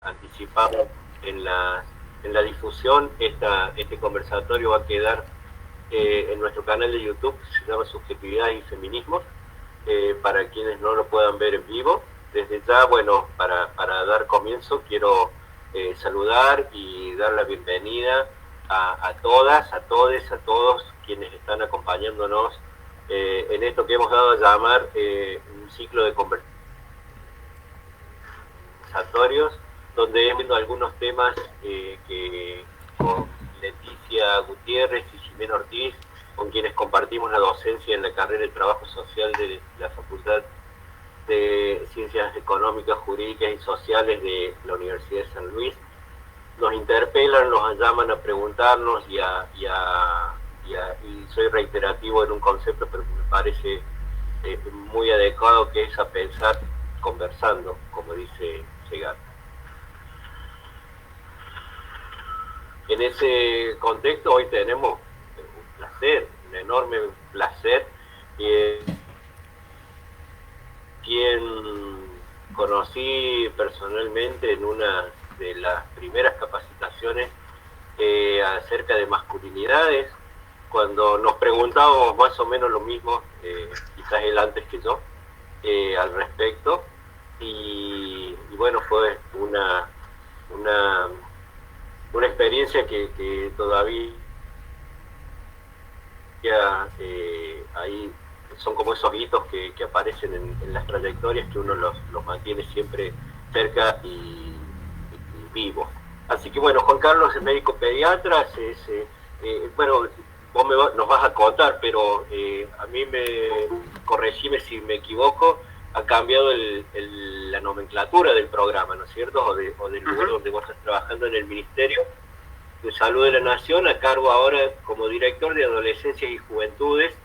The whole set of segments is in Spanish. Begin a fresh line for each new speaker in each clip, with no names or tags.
anticipamos en la difusión, este conversatorio va a quedar en nuestro canal de YouTube, que se llama Subjetividad y Feminismos, para quienes no lo puedan ver en vivo. Desde ya, bueno, para dar comienzo, quiero saludar y dar la bienvenida a todas, a todes, a todos quienes están acompañándonos en esto que hemos dado a llamar un ciclo de conversatorios, donde hemos visto algunos temas que con Leticia Gutiérrez y Jimena Ortiz, con quienes compartimos la docencia en la carrera de Trabajo Social de la Facultad de Ciencias Económicas, Jurídicas y Sociales de la Universidad de San Luis, nos interpelan, nos llaman a preguntarnos y soy reiterativo en un concepto, pero me parece muy adecuado, que es a pensar conversando, como dice Segar. En ese contexto hoy tenemos un placer, un enorme placer, quien conocí personalmente en una de las primeras capacitaciones acerca de masculinidades, cuando nos preguntábamos más o menos lo mismo, quizás él antes que yo, al respecto, y bueno, fue una experiencia que todavía ahí son como esos hitos que aparecen en las trayectorias, que uno los mantiene siempre cerca y vivo. Así que bueno, Juan Carlos es médico pediatra, bueno, vos nos vas a contar, pero a mí corregime si me equivoco, ha cambiado la nomenclatura del programa, ¿no es cierto? O del lugar donde vos estás trabajando en el Ministerio de Salud de la Nación, a cargo ahora como director de Adolescencias y Juventudes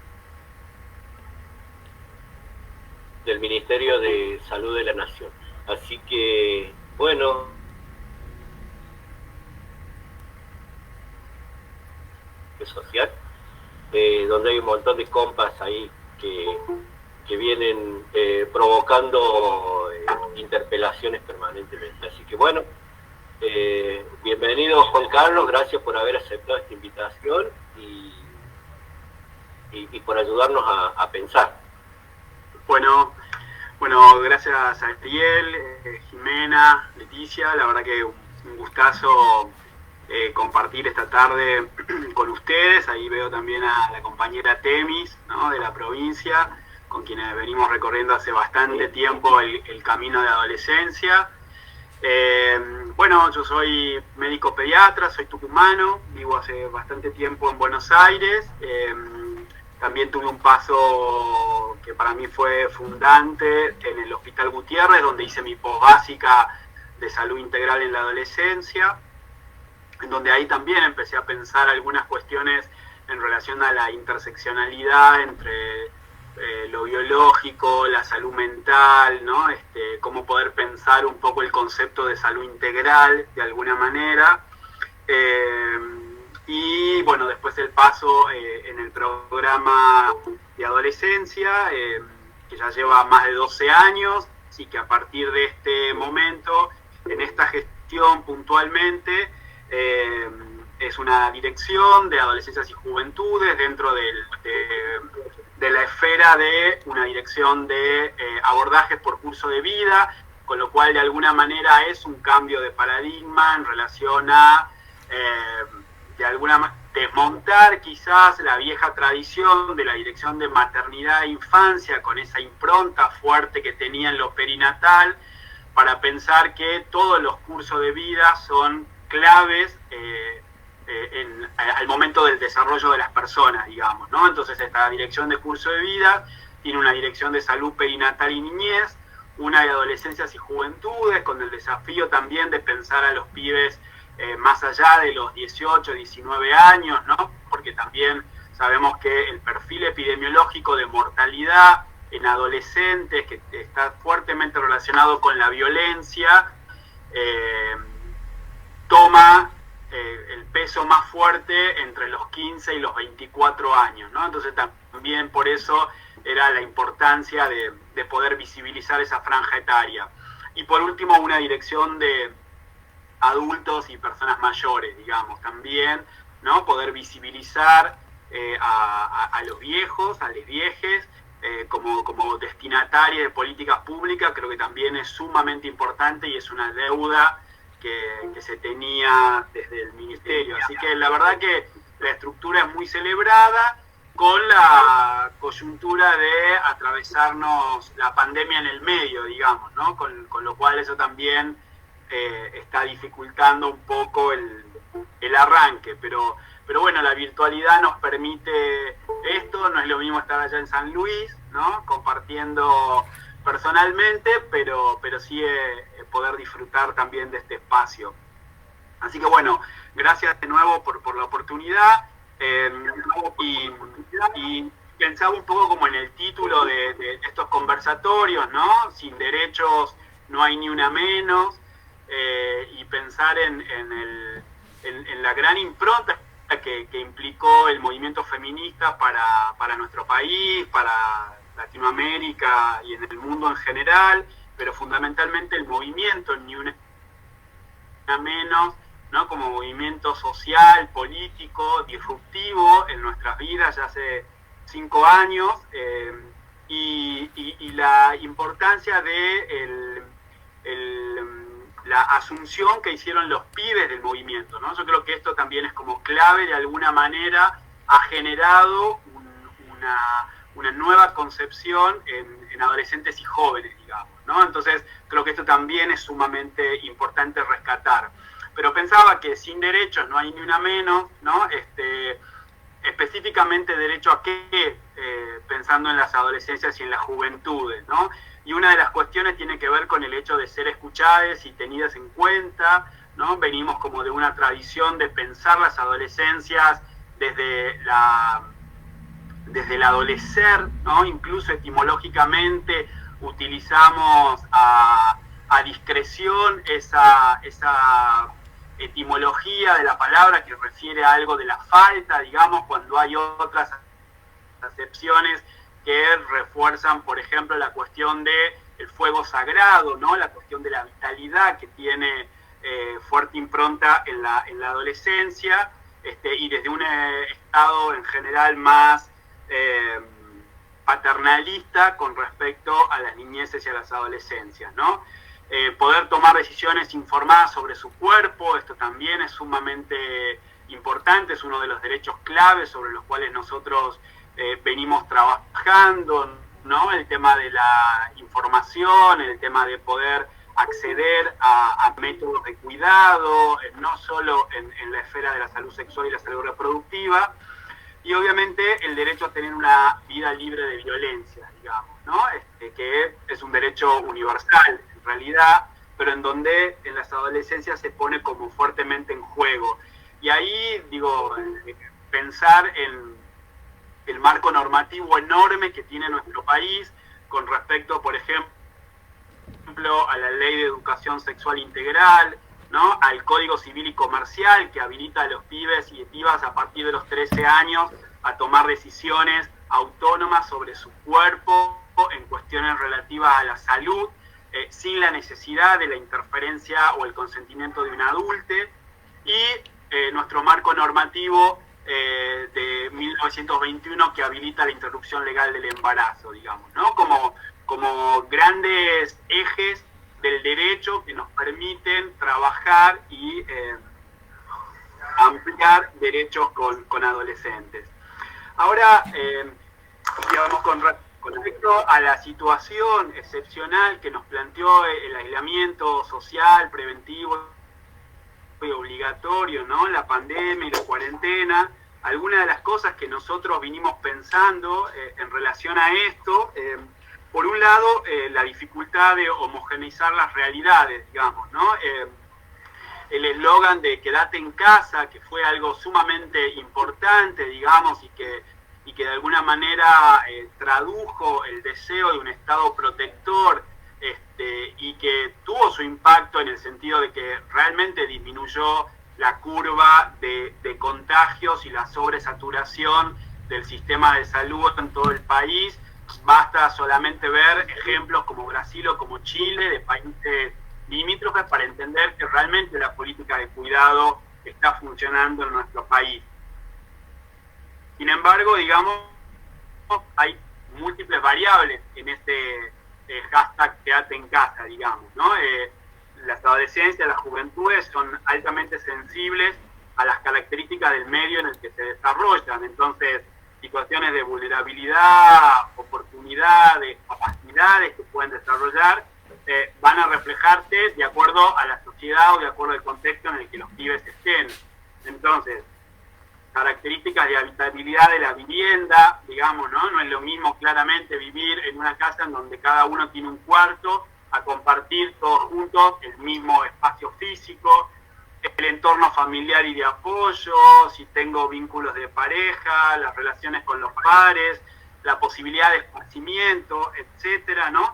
del Ministerio de Salud de la Nación. Así que, bueno, social, donde hay un montón de compas ahí que vienen provocando interpelaciones permanentemente. Así que bueno, bienvenido Juan Carlos, gracias por haber aceptado esta invitación y por ayudarnos a pensar.
Bueno, gracias a Ariel, Jimena, Leticia, la verdad que un gustazo compartir esta tarde con ustedes. Ahí veo también a la compañera Temis, ¿no?, de la provincia, con quienes venimos recorriendo hace bastante tiempo el camino de adolescencia. Bueno, yo soy médico pediatra, soy tucumano, vivo hace bastante tiempo en Buenos Aires. También tuve un paso que para mí fue fundante en el Hospital Gutiérrez, donde hice mi posbásica de salud integral en la adolescencia, en donde ahí también empecé a pensar algunas cuestiones en relación a la interseccionalidad entre lo biológico, la salud mental, ¿no? Cómo poder pensar un poco el concepto de salud integral de alguna manera. Y bueno, después el paso en el programa de adolescencia, que ya lleva más de 12 años, así que a partir de este momento, en esta gestión puntualmente, es una dirección de adolescencias y juventudes dentro de la esfera de una dirección de abordajes por curso de vida, con lo cual de alguna manera es un cambio de paradigma en relación a desmontar quizás la vieja tradición de la dirección de maternidad e infancia, con esa impronta fuerte que tenía en lo perinatal, para pensar que todos los cursos de vida son claves al momento del desarrollo de las personas, digamos, ¿no? Entonces esta dirección de curso de vida tiene una dirección de salud perinatal y niñez, una de adolescencias y juventudes, con el desafío también de pensar a los pibes más allá de los 18, 19 años, ¿no? Porque también sabemos que el perfil epidemiológico de mortalidad en adolescentes, que está fuertemente relacionado con la violencia, toma el peso más fuerte entre los 15 y los 24 años, ¿no? Entonces también por eso era la importancia de poder visibilizar esa franja etaria. Y por último, una dirección de adultos y personas mayores, digamos, también, ¿no? Poder visibilizar a los viejos, a las viejes, como destinataria de políticas públicas, creo que también es sumamente importante y es una deuda que se tenía desde el Ministerio. Así que la verdad que la estructura es muy celebrada, con la coyuntura de atravesarnos la pandemia en el medio, digamos, ¿no? Con lo cual eso también está dificultando un poco el arranque, pero bueno, la virtualidad nos permite esto, no es lo mismo estar allá en San Luis, ¿no? Compartiendo personalmente, pero sí poder disfrutar también de este espacio. Así que bueno, gracias de nuevo por la oportunidad, y pensaba un poco como en el título de estos conversatorios, ¿no? Sin derechos no hay ni una menos, y pensar en la gran impronta que implicó el movimiento feminista para nuestro país, para Latinoamérica y en el mundo en general, pero fundamentalmente el movimiento Ni Una Menos, ¿no? Como movimiento social, político, disruptivo en nuestras vidas ya hace 5 años, y la importancia de la asunción que hicieron los pibes del movimiento, ¿no? Yo creo que esto también es como clave, de alguna manera ha generado una nueva concepción en adolescentes y jóvenes, digamos, ¿no? Entonces creo que esto también es sumamente importante rescatar. Pero pensaba que sin derechos no hay ni una menos, ¿no? Específicamente derecho a qué, pensando en las adolescencias y en las juventudes, ¿no? Y una de las cuestiones tiene que ver con el hecho de ser escuchadas y tenidas en cuenta, ¿no? Venimos como de una tradición de pensar las adolescencias desde el adolecer, ¿no? Incluso etimológicamente utilizamos a discreción esa etimología de la palabra que refiere a algo de la falta, digamos, cuando hay otras acepciones que refuerzan, por ejemplo, la cuestión de el fuego sagrado, ¿no? La cuestión de la vitalidad que tiene fuerte impronta en la adolescencia, y desde un estado en general más paternalista con respecto a las niñeces y a las adolescencias, ¿no? Poder tomar decisiones informadas sobre su cuerpo, esto también es sumamente importante, es uno de los derechos claves sobre los cuales nosotros venimos trabajando, ¿no? El tema de la información, el tema de poder acceder a métodos de cuidado, no solo en la esfera de la salud sexual y la salud reproductiva, y obviamente el derecho a tener una vida libre de violencia, digamos, ¿no? Que es un derecho universal en realidad, pero en donde en las adolescencias se pone como fuertemente en juego. Y ahí, digo, pensar en el marco normativo enorme que tiene nuestro país con respecto, por ejemplo, a la Ley de Educación Sexual Integral, ¿no? Al Código Civil y Comercial, que habilita a los pibes y pibas a partir de los 13 años a tomar decisiones autónomas sobre su cuerpo en cuestiones relativas a la salud, sin la necesidad de la interferencia o el consentimiento de un adulte, y nuestro marco normativo de 1921 que habilita la interrupción legal del embarazo, digamos, ¿no? Como grandes ejes del derecho que nos permiten trabajar y ampliar derechos con adolescentes. Ahora, digamos, con respecto a la situación excepcional que nos planteó el aislamiento social, preventivo y obligatorio, ¿no? La pandemia y la cuarentena, algunas de las cosas que nosotros vinimos pensando en relación a esto, por un lado, la dificultad de homogeneizar las realidades, digamos, ¿no? El eslogan de quédate en casa, que fue algo sumamente importante, digamos, y que de alguna manera tradujo el deseo de un Estado protector, y que tuvo su impacto en el sentido de que realmente disminuyó la curva de contagios y la sobresaturación del sistema de salud en todo el país. Basta solamente ver ejemplos como Brasil o como Chile, de países limítrofes para entender que realmente la política de cuidado está funcionando en nuestro país. Sin embargo, digamos, hay múltiples variables en este hashtag Quédate en casa, digamos, ¿no? Las adolescencias, las juventudes son altamente sensibles a las características del medio en el que se desarrollan. Entonces, situaciones de vulnerabilidad, oportunidades, capacidades que pueden desarrollar, van a reflejarse de acuerdo a la sociedad o de acuerdo al contexto en el que los pibes estén. Entonces, características de habitabilidad de la vivienda, digamos, ¿no? No es lo mismo claramente vivir en una casa en donde cada uno tiene un cuarto, a compartir todos juntos el mismo espacio físico, el entorno familiar y de apoyo, si tengo vínculos de pareja, las relaciones con los pares, la posibilidad de esparcimiento, etcétera, ¿no?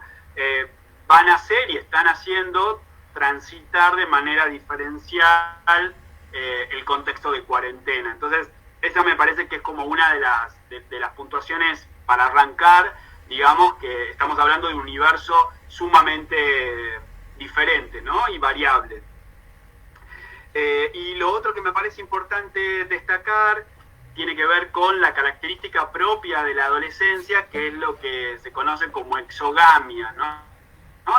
Van a hacer y están haciendo transitar de manera diferencial el contexto de cuarentena. Entonces, esa me parece que es como una de las puntuaciones para arrancar, digamos, que estamos hablando de un universo sumamente diferente, ¿no? Y variable. Y lo otro que me parece importante destacar tiene que ver con la característica propia de la adolescencia, que es lo que se conoce como exogamia, ¿no?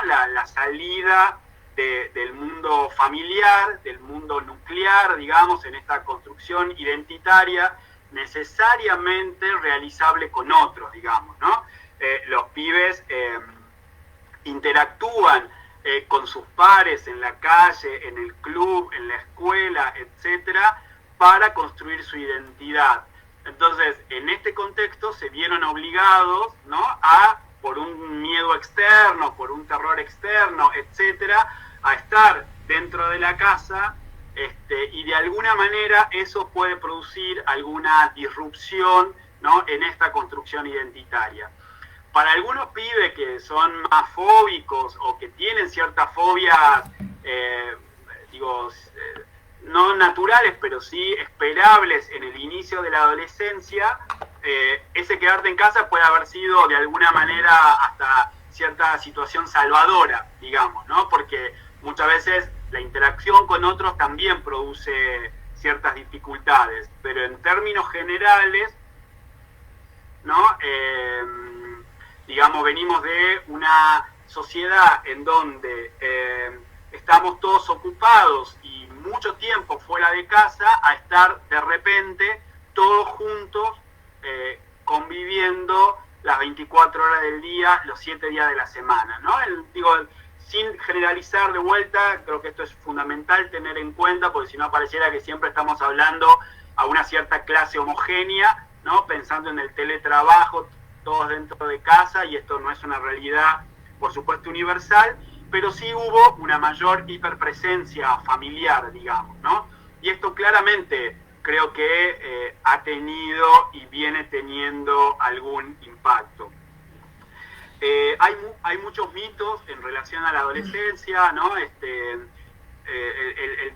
La salida del mundo familiar, del mundo nuclear, digamos, en esta construcción identitaria necesariamente realizable con otros, digamos, ¿no? Los pibes interactúan con sus pares en la calle, en el club, en la escuela, etcétera, para construir su identidad. Entonces, en este contexto se vieron obligados, ¿no?, por un miedo externo, por un terror externo, etcétera, a estar dentro de la casa, y de alguna manera eso puede producir alguna disrupción, ¿no?, en esta construcción identitaria. Para algunos pibes que son más fóbicos o que tienen ciertas fobias, no naturales, pero sí esperables en el inicio de la adolescencia, ese quedarte en casa puede haber sido de alguna manera hasta cierta situación salvadora, digamos, ¿no? Porque muchas veces la interacción con otros también produce ciertas dificultades, pero en términos generales, ¿no? Digamos, venimos de una sociedad en donde estamos todos ocupados y mucho tiempo fuera de casa, a estar de repente todos juntos conviviendo las 24 horas del día, los 7 días de la semana, ¿no? Sin generalizar de vuelta, creo que esto es fundamental tener en cuenta, porque si no pareciera que siempre estamos hablando a una cierta clase homogénea, ¿no? Pensando en el teletrabajo, todos dentro de casa, y esto no es una realidad, por supuesto, universal, pero sí hubo una mayor hiperpresencia familiar, digamos, ¿no? Y esto claramente creo que ha tenido y viene teniendo algún impacto. Hay muchos mitos en relación a la adolescencia, ¿no? El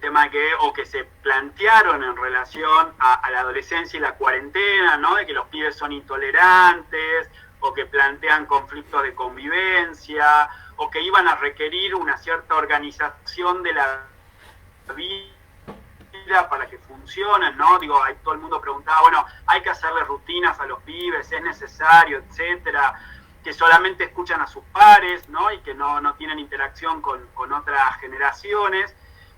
tema que se plantearon en relación a la adolescencia y la cuarentena, ¿no? De que los pibes son intolerantes, o que plantean conflictos de convivencia, o que iban a requerir una cierta organización de la vida para que funcionen, ¿no? Todo el mundo preguntaba, bueno, hay que hacerle rutinas a los pibes, es necesario, etcétera, que solamente escuchan a sus pares, ¿no? Y que no tienen interacción con otras generaciones,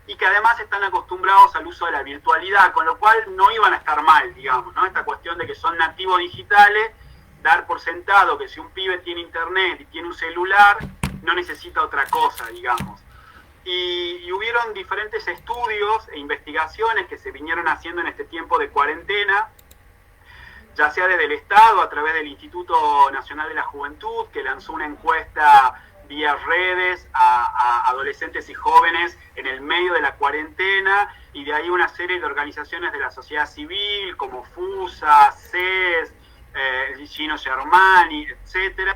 y que además están acostumbrados al uso de la virtualidad, con lo cual no iban a estar mal, digamos, ¿no? Esta cuestión de que son nativos digitales, dar por sentado que si un pibe tiene internet y tiene un celular, no necesita otra cosa, digamos. Y hubieron diferentes estudios e investigaciones que se vinieron haciendo en este tiempo de cuarentena, ya sea desde el Estado, a través del Instituto Nacional de la Juventud, que lanzó una encuesta vía redes a adolescentes y jóvenes en el medio de la cuarentena, y de ahí una serie de organizaciones de la sociedad civil, como FUSA, CES, Gino Germani, etcétera,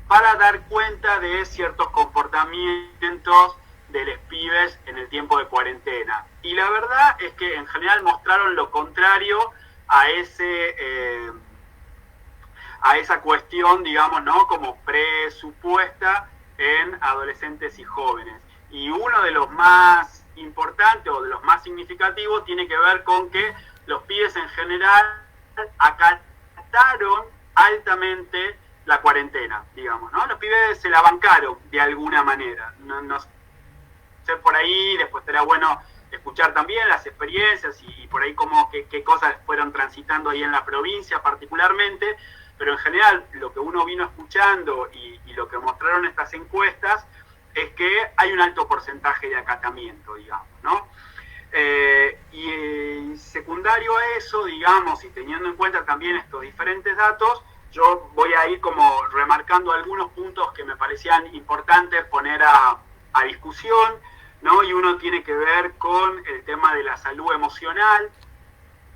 para dar cuenta de ciertos comportamientos de los pibes en el tiempo de cuarentena. Y la verdad es que en general mostraron lo contrario a esa cuestión, digamos, ¿no?, como presupuesta en adolescentes y jóvenes. y uno de los más importantes o de los más significativos tiene que ver con que los pibes en general acataron altamente la cuarentena, digamos, ¿no? Los pibes se la bancaron de alguna manera. No sé, por ahí, después será bueno escuchar también las experiencias y por ahí cómo, qué cosas fueron transitando ahí en la provincia particularmente, pero en general lo que uno vino escuchando y lo que mostraron estas encuestas es que hay un alto porcentaje de acatamiento, digamos, ¿no? Y secundario a eso, digamos, y teniendo en cuenta también estos diferentes datos, yo voy a ir como remarcando algunos puntos que me parecían importantes poner a discusión, ¿no? Y uno tiene que ver con el tema de la salud emocional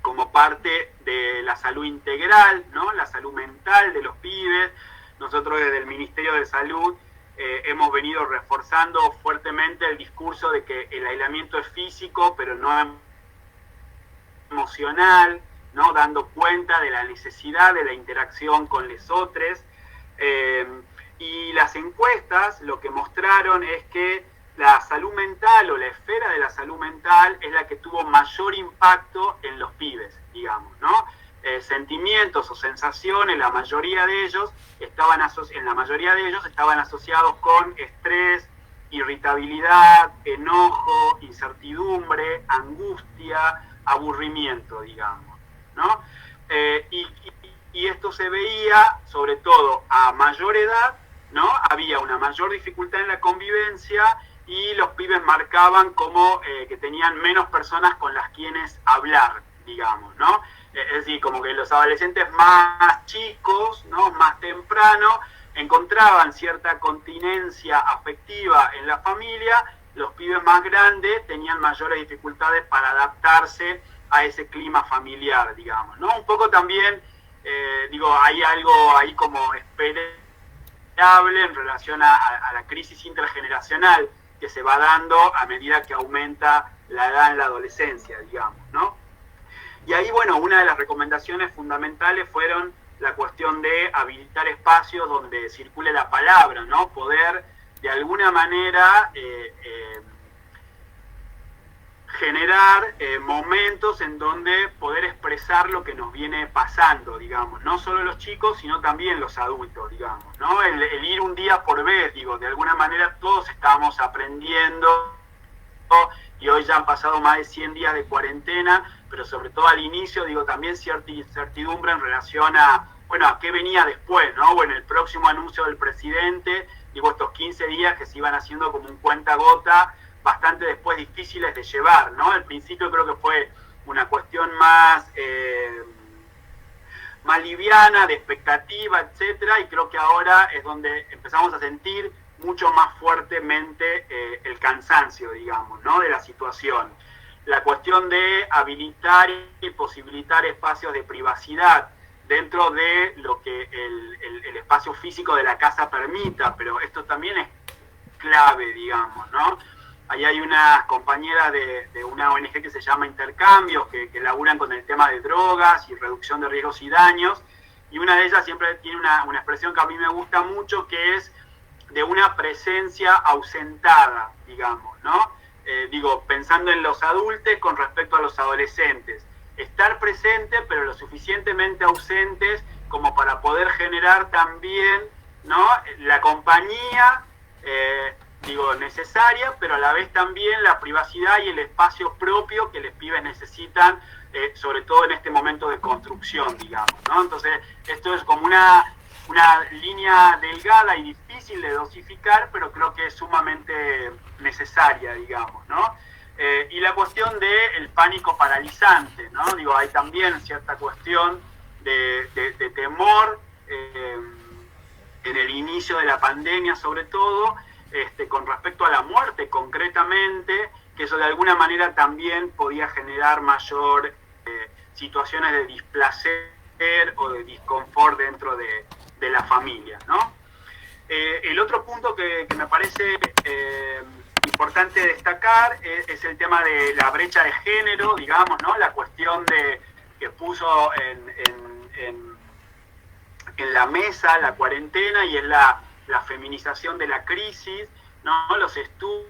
como parte de la salud integral, ¿no? La salud mental de los pibes. Nosotros desde el Ministerio de Salud hemos venido reforzando fuertemente el discurso de que el aislamiento es físico, pero no emocional, ¿no? Dando cuenta de la necesidad de la interacción con los otros. Y las encuestas lo que mostraron es que la salud mental o la esfera de la salud mental es la que tuvo mayor impacto en los pibes, digamos, ¿no? Sentimientos o sensaciones, la mayoría de ellos estaban asociados con estrés, irritabilidad, enojo, incertidumbre, angustia, aburrimiento, digamos, ¿no? Y esto se veía sobre todo a mayor edad, ¿no? Había una mayor dificultad en la convivencia y los pibes marcaban como que tenían menos personas con las quienes hablar, digamos, ¿no? Es decir, como que los adolescentes más chicos, ¿no? Más temprano, encontraban cierta continencia afectiva en la familia, los pibes más grandes tenían mayores dificultades para adaptarse a ese clima familiar, digamos, ¿no? Un poco también, hay algo ahí como esperable en relación a la crisis intergeneracional que se va dando a medida que aumenta la edad en la adolescencia, digamos, ¿no? Y ahí, bueno, una de las recomendaciones fundamentales fueron la cuestión de habilitar espacios donde circule la palabra, ¿no? Poder, de alguna manera, generar momentos en donde poder expresar lo que nos viene pasando, digamos, no solo los chicos, sino también los adultos, digamos, ¿no? El ir un día por vez, digo, de alguna manera todos estamos aprendiendo, ¿no? Y hoy ya han pasado más de 100 días de cuarentena, pero sobre todo al inicio, digo, también cierta incertidumbre en relación a, bueno, a qué venía después, ¿no? Bueno, el próximo anuncio del presidente, digo, estos 15 días que se iban haciendo como un cuentagota, bastante después difíciles de llevar, ¿no? Al principio creo que fue una cuestión más liviana, de expectativa, etcétera, y creo que ahora es donde empezamos a sentir mucho más fuertemente el cansancio, digamos, ¿no? De la situación. La cuestión de habilitar y posibilitar espacios de privacidad dentro de lo que el espacio físico de la casa permita, pero esto también es clave, digamos, ¿no? Ahí hay unas compañeras de una ONG que se llama Intercambios, que laburan con el tema de drogas y reducción de riesgos y daños, y una de ellas siempre tiene una expresión que a mí me gusta mucho, que es de una presencia ausentada, digamos, ¿no? Pensando en los adultos con respecto a los adolescentes. Estar presente, pero lo suficientemente ausentes como para poder generar también, ¿no? La compañía, necesaria, pero a la vez también la privacidad y el espacio propio que los pibes necesitan, sobre todo en este momento de construcción, digamos, ¿no? Entonces, esto es como una línea delgada y difícil de dosificar, pero creo que es sumamente necesaria, digamos, ¿no? Y la cuestión del pánico paralizante, ¿no? Hay también cierta cuestión de temor en el inicio de la pandemia, sobre todo, con respecto a la muerte concretamente, que eso de alguna manera también podía generar mayor situaciones de displacer o de disconfort dentro de la familia, ¿no? El otro punto que me parece importante destacar es el tema de la brecha de género, digamos, ¿no? La cuestión que puso en la mesa la cuarentena, y es la feminización de la crisis, ¿no? Los estudios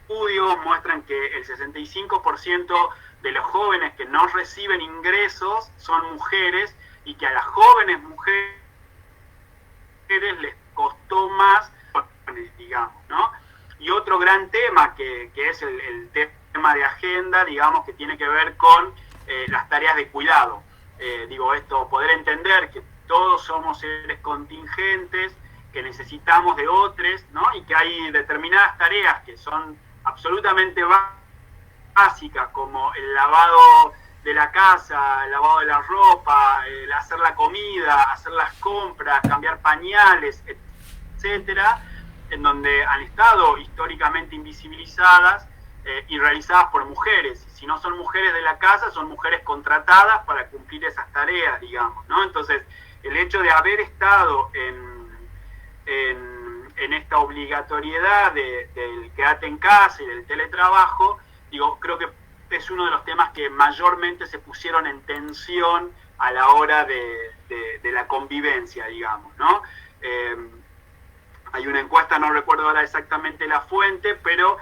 estudios muestran que el 65% de los jóvenes que no reciben ingresos son mujeres y que a las jóvenes mujeres les costó más, digamos, ¿no? Y otro gran tema que es el tema de agenda, digamos, que tiene que ver con las tareas de cuidado. Esto, poder entender que todos somos seres contingentes, que necesitamos de otros, ¿no? Y que hay determinadas tareas que son absolutamente básicas, como el lavado de la casa, el lavado de la ropa, el hacer la comida, hacer las compras, cambiar pañales, etcétera, en donde han estado históricamente invisibilizadas y realizadas por mujeres. Si no son mujeres de la casa, son mujeres contratadas para cumplir esas tareas, digamos, ¿no? Entonces, el hecho de haber estado en esta obligatoriedad del quédate en casa y del teletrabajo, creo que es uno de los temas que mayormente se pusieron en tensión a la hora de la convivencia, digamos, ¿no? Hay una encuesta, no recuerdo ahora exactamente la fuente, pero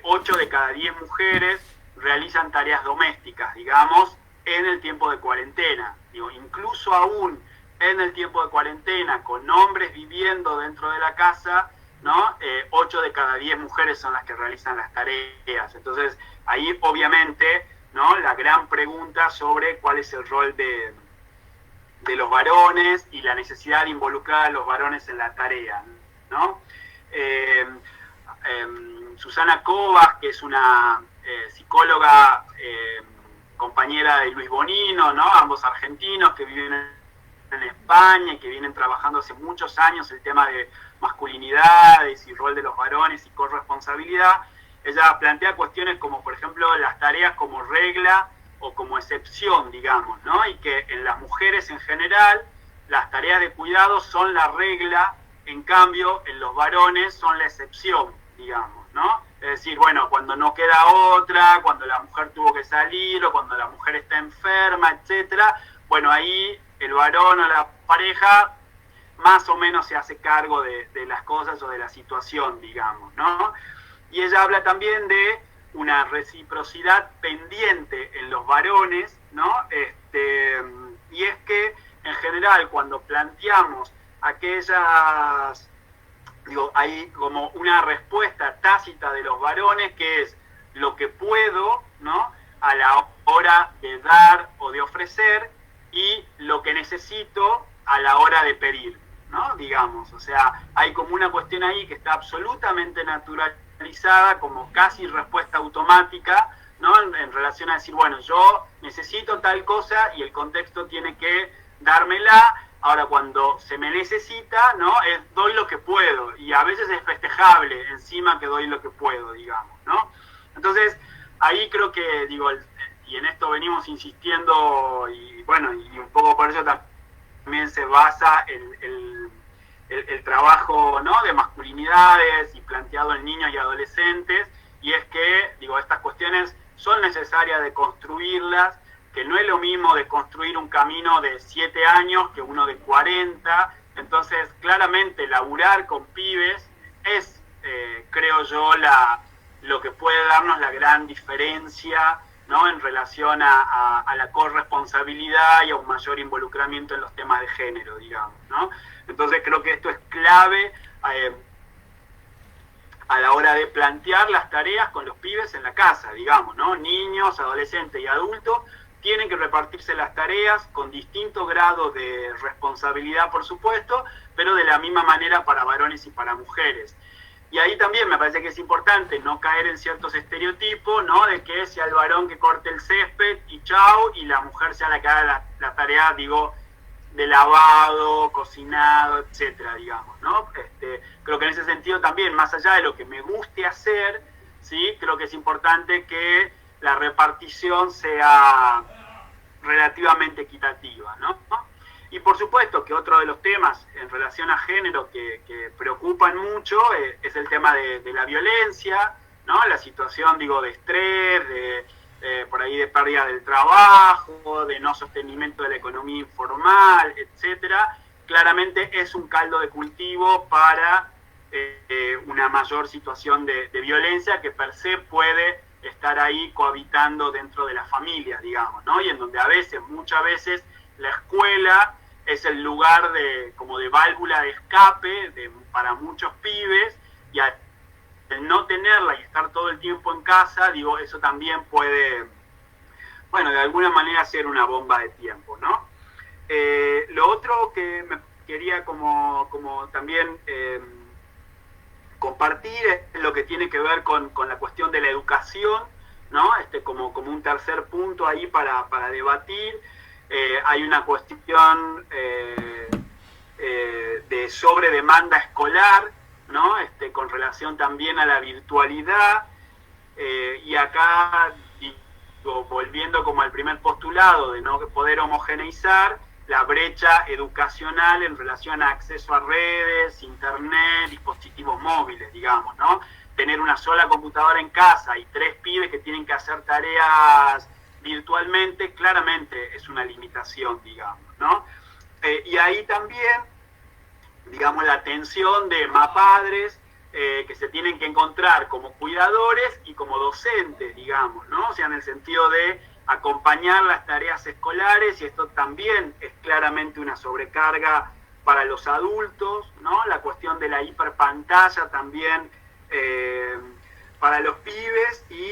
8 de cada 10 mujeres realizan tareas domésticas, digamos, en el tiempo de cuarentena. Incluso aún en el tiempo de cuarentena, con hombres viviendo dentro de la casa, ¿no? 8 de cada 10 mujeres son las que realizan las tareas. Entonces, ahí obviamente, ¿no? La gran pregunta sobre cuál es el rol de los varones y la necesidad de involucrar a los varones en la tarea, ¿no? Susana Covas, que es una psicóloga compañera de Luis Bonino, ¿no? Ambos argentinos que viven en España y que vienen trabajando hace muchos años el tema de masculinidades y rol de los varones y corresponsabilidad. Ella plantea cuestiones como, por ejemplo, las tareas como regla o como excepción, digamos, ¿no? Y que en las mujeres en general las tareas de cuidado son la regla, en cambio en los varones son la excepción, digamos, ¿no? Es decir, bueno, cuando no queda otra, cuando la mujer tuvo que salir o cuando la mujer está enferma, etcétera, bueno, ahí el varón o la pareja más o menos se hace cargo de las cosas o de la situación, digamos, ¿no? Y ella habla también de una reciprocidad pendiente en los varones, ¿no? Y es que, en general, cuando planteamos aquellas, hay como una respuesta tácita de los varones que es lo que puedo, ¿no? A la hora de dar o de ofrecer, y lo que necesito a la hora de pedir, ¿no? Digamos, o sea, hay como una cuestión ahí que está absolutamente naturalizada, como casi respuesta automática, ¿no? En relación a decir, bueno, yo necesito tal cosa y el contexto tiene que dármela. Ahora, cuando se me necesita, ¿no? Doy lo que puedo, y a veces es festejable encima que doy lo que puedo, digamos, ¿no? Entonces, ahí creo que, y en esto venimos insistiendo, y bueno, y un poco por eso también se basa el trabajo, ¿no? De masculinidades y planteado en niños y adolescentes, y es que, estas cuestiones son necesarias de construirlas, que no es lo mismo de construir un camino de 7 años que uno de 40, entonces claramente laburar con pibes es, creo yo, lo que puede darnos la gran diferencia, ¿no? En relación a la corresponsabilidad y a un mayor involucramiento en los temas de género, digamos, ¿no? Entonces creo que esto es clave a la hora de plantear las tareas con los pibes en la casa, digamos, ¿no? Niños, adolescentes y adultos tienen que repartirse las tareas con distinto grado de responsabilidad, por supuesto, pero de la misma manera para varones y para mujeres. Y ahí también me parece que es importante no caer en ciertos estereotipos, ¿no? De que sea el varón que corte el césped y chau, y la mujer sea la que haga la tarea, de lavado, cocinado, etcétera, digamos, ¿no? Creo que en ese sentido también, más allá de lo que me guste hacer, ¿sí? Creo que es importante que la repartición sea relativamente equitativa, ¿no? Y por supuesto que otro de los temas en relación a género que preocupan mucho es el tema de la violencia, ¿no? La situación, de estrés, por ahí de pérdida del trabajo, de no sostenimiento de la economía informal, etcétera. Claramente es un caldo de cultivo para una mayor situación de violencia que per se puede estar ahí cohabitando dentro de la familia, digamos, ¿no? Y en donde muchas veces, la escuela es el lugar como de válvula de escape para muchos pibes, y al no tenerla y estar todo el tiempo en casa, digo, eso también puede, bueno, de alguna manera ser una bomba de tiempo, ¿no? Lo otro que me quería como también compartir es lo que tiene que ver con la cuestión de la educación, ¿no? Como un tercer punto ahí para debatir. Hay una cuestión de sobredemanda escolar, ¿no? Con relación también a la virtualidad, y acá, digo, volviendo como al primer postulado de no poder homogeneizar la brecha educacional en relación a acceso a redes, internet, dispositivos móviles, digamos, ¿no? Tener una sola computadora en casa y 3 pibes que tienen que hacer tareas virtualmente, claramente es una limitación, digamos, ¿no? Y ahí también, digamos, la tensión de más padres que se tienen que encontrar como cuidadores y como docentes, digamos, ¿no? O sea, en el sentido de acompañar las tareas escolares, y esto también es claramente una sobrecarga para los adultos, ¿no? La cuestión de la hiperpantalla también para los pibes, y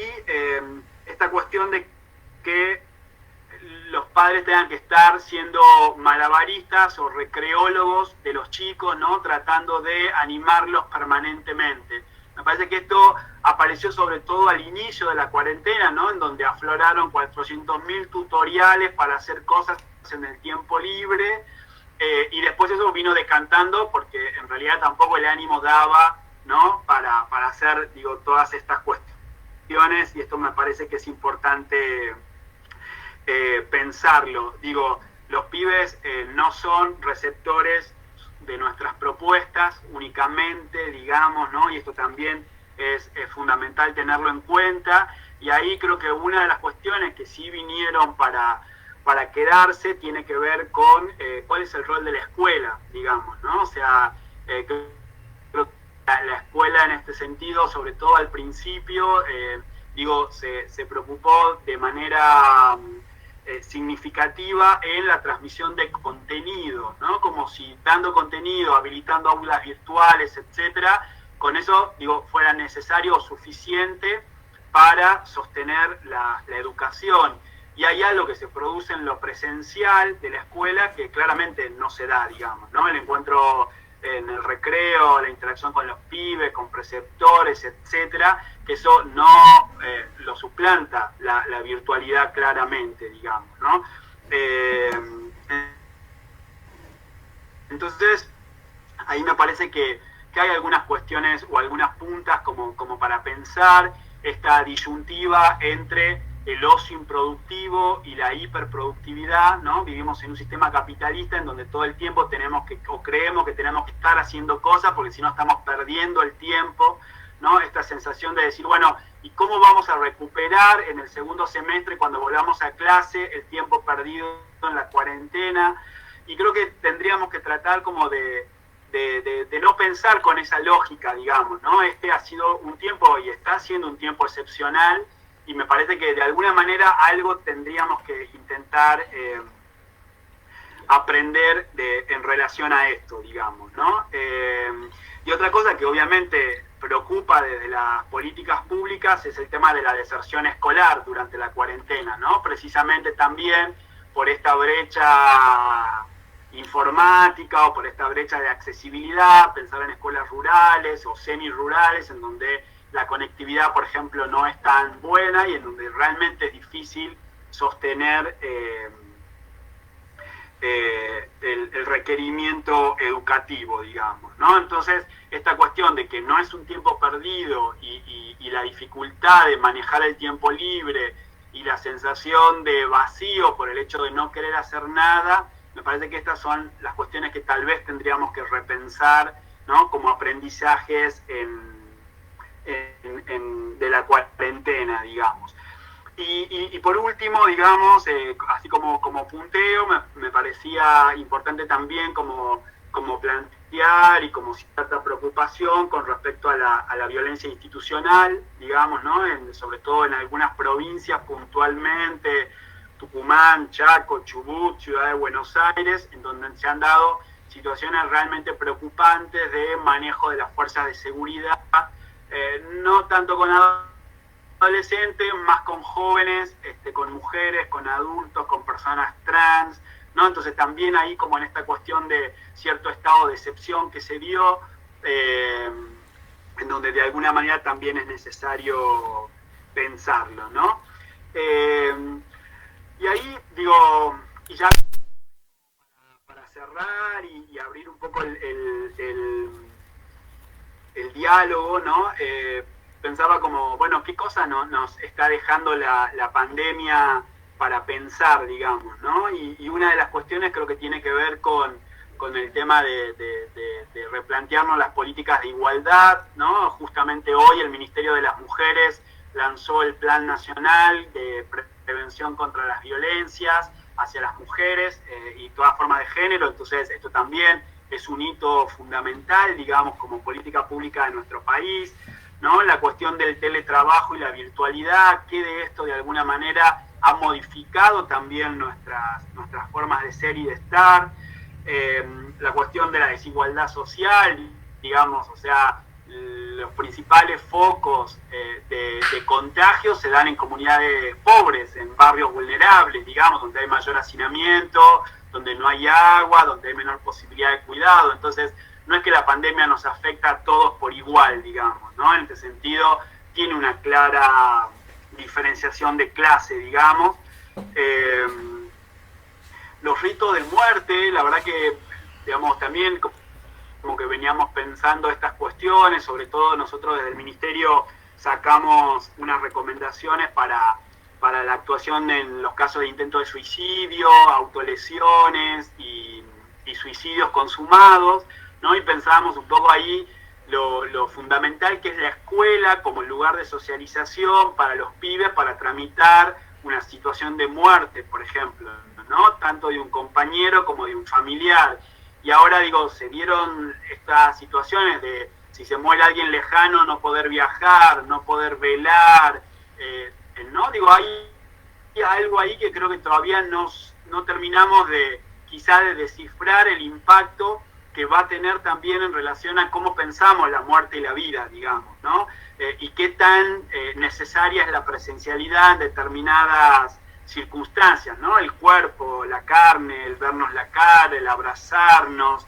esta cuestión de que los padres tengan que estar siendo malabaristas o recreólogos de los chicos, ¿no? Tratando de animarlos permanentemente. Me parece que esto apareció sobre todo al inicio de la cuarentena, ¿no? En donde afloraron 400.000 tutoriales para hacer cosas en el tiempo libre, y después eso vino decantando porque en realidad tampoco el ánimo daba, ¿no? Para hacer, digo, todas estas cuestiones, y esto me parece que es importante pensarlo. Digo, los pibes no son receptores de nuestras propuestas únicamente, digamos, ¿no? Y esto también es fundamental tenerlo en cuenta, y ahí creo que una de las cuestiones que sí vinieron para quedarse tiene que ver con cuál es el rol de la escuela, digamos, ¿no? O sea, creo que la escuela en este sentido, sobre todo al principio, digo, se preocupó de manera significativa en la transmisión de contenido, ¿no? Como si dando contenido, habilitando aulas virtuales, etcétera, con eso, digo, fuera necesario o suficiente para sostener la educación. Y hay algo que se produce en lo presencial de la escuela que claramente no se da, digamos, ¿no? El encuentro en el recreo, la interacción con los pibes, con preceptores, etcétera, que eso no lo suplanta la virtualidad claramente, digamos, ¿no? Entonces, ahí me parece que hay algunas cuestiones o algunas puntas como para pensar esta disyuntiva entre el ocio improductivo y la hiperproductividad, ¿no? Vivimos en un sistema capitalista en donde todo el tiempo tenemos que, o creemos que tenemos que estar haciendo cosas porque si no estamos perdiendo el tiempo, ¿no? Esta sensación de decir, bueno, ¿y cómo vamos a recuperar en el segundo semestre cuando volvamos a clase el tiempo perdido en la cuarentena? Y creo que tendríamos que tratar como de no pensar con esa lógica, digamos, ¿no? Ha sido un tiempo y está siendo un tiempo excepcional, y me parece que de alguna manera algo tendríamos que intentar aprender en relación a esto, digamos, ¿no? Y otra cosa que obviamente preocupa desde las políticas públicas es el tema de la deserción escolar durante la cuarentena, ¿no? Precisamente también por esta brecha informática o por esta brecha de accesibilidad, pensar en escuelas rurales o semirurales en donde la conectividad, por ejemplo, no es tan buena y en donde realmente es difícil sostener el requerimiento educativo, digamos, ¿no? Entonces, esta cuestión de que no es un tiempo perdido y la dificultad de manejar el tiempo libre y la sensación de vacío por el hecho de no querer hacer nada, me parece que estas son las cuestiones que tal vez tendríamos que repensar, ¿no? Como aprendizajes de la cuarentena, digamos. Y por último, digamos, así como punteo, me parecía importante también como plantear angustiar y como cierta preocupación con respecto a la violencia institucional, digamos, ¿no? Sobre todo en algunas provincias puntualmente, Tucumán, Chaco, Chubut, Ciudad de Buenos Aires, en donde se han dado situaciones realmente preocupantes de manejo de las fuerzas de seguridad, no tanto con adolescentes, más con jóvenes, con mujeres, con adultos, con personas trans, ¿no? Entonces también ahí como en esta cuestión de cierto estado de excepción que se dio, en donde de alguna manera también es necesario pensarlo, ¿no? Y ahí digo, y ya para cerrar y abrir un poco el diálogo, ¿no? Pensaba como, bueno, ¿qué cosa nos está dejando la pandemia para pensar, digamos, ¿no? Y una de las cuestiones creo que tiene que ver con el tema de replantearnos las políticas de igualdad, ¿no? Justamente hoy el Ministerio de las Mujeres lanzó el Plan Nacional de Prevención contra las Violencias hacia las mujeres y toda forma de género, entonces esto también es un hito fundamental, digamos, como política pública de nuestro país, ¿no? La cuestión del teletrabajo y la virtualidad, que de esto de alguna manera ha modificado también nuestras formas de ser y de estar, la cuestión de la desigualdad social, digamos, o sea, los principales focos de contagio se dan en comunidades pobres, en barrios vulnerables, digamos, donde hay mayor hacinamiento, donde no hay agua, donde hay menor posibilidad de cuidado. Entonces, no es que la pandemia nos afecta a todos por igual, digamos, ¿no? En este sentido, tiene una clara diferenciación de clase, digamos. Los ritos de muerte, la verdad que, digamos, también como que veníamos pensando estas cuestiones, sobre todo nosotros desde el Ministerio sacamos unas recomendaciones para la actuación en los casos de intento de suicidio, autolesiones y suicidios consumados, ¿no? Y pensábamos un poco ahí lo fundamental que es la escuela como lugar de socialización para los pibes para tramitar una situación de muerte, por ejemplo, ¿no? Tanto de un compañero como de un familiar. Y ahora, digo, se dieron estas situaciones de si se muere alguien lejano, no poder viajar, no poder velar, ¿no? Digo, hay algo ahí que creo que todavía no terminamos quizá de descifrar el impacto que va a tener también en relación a cómo pensamos la muerte y la vida, digamos, ¿no? Y qué tan necesaria es la presencialidad en determinadas circunstancias, ¿no? El cuerpo, la carne, el vernos la cara, el abrazarnos.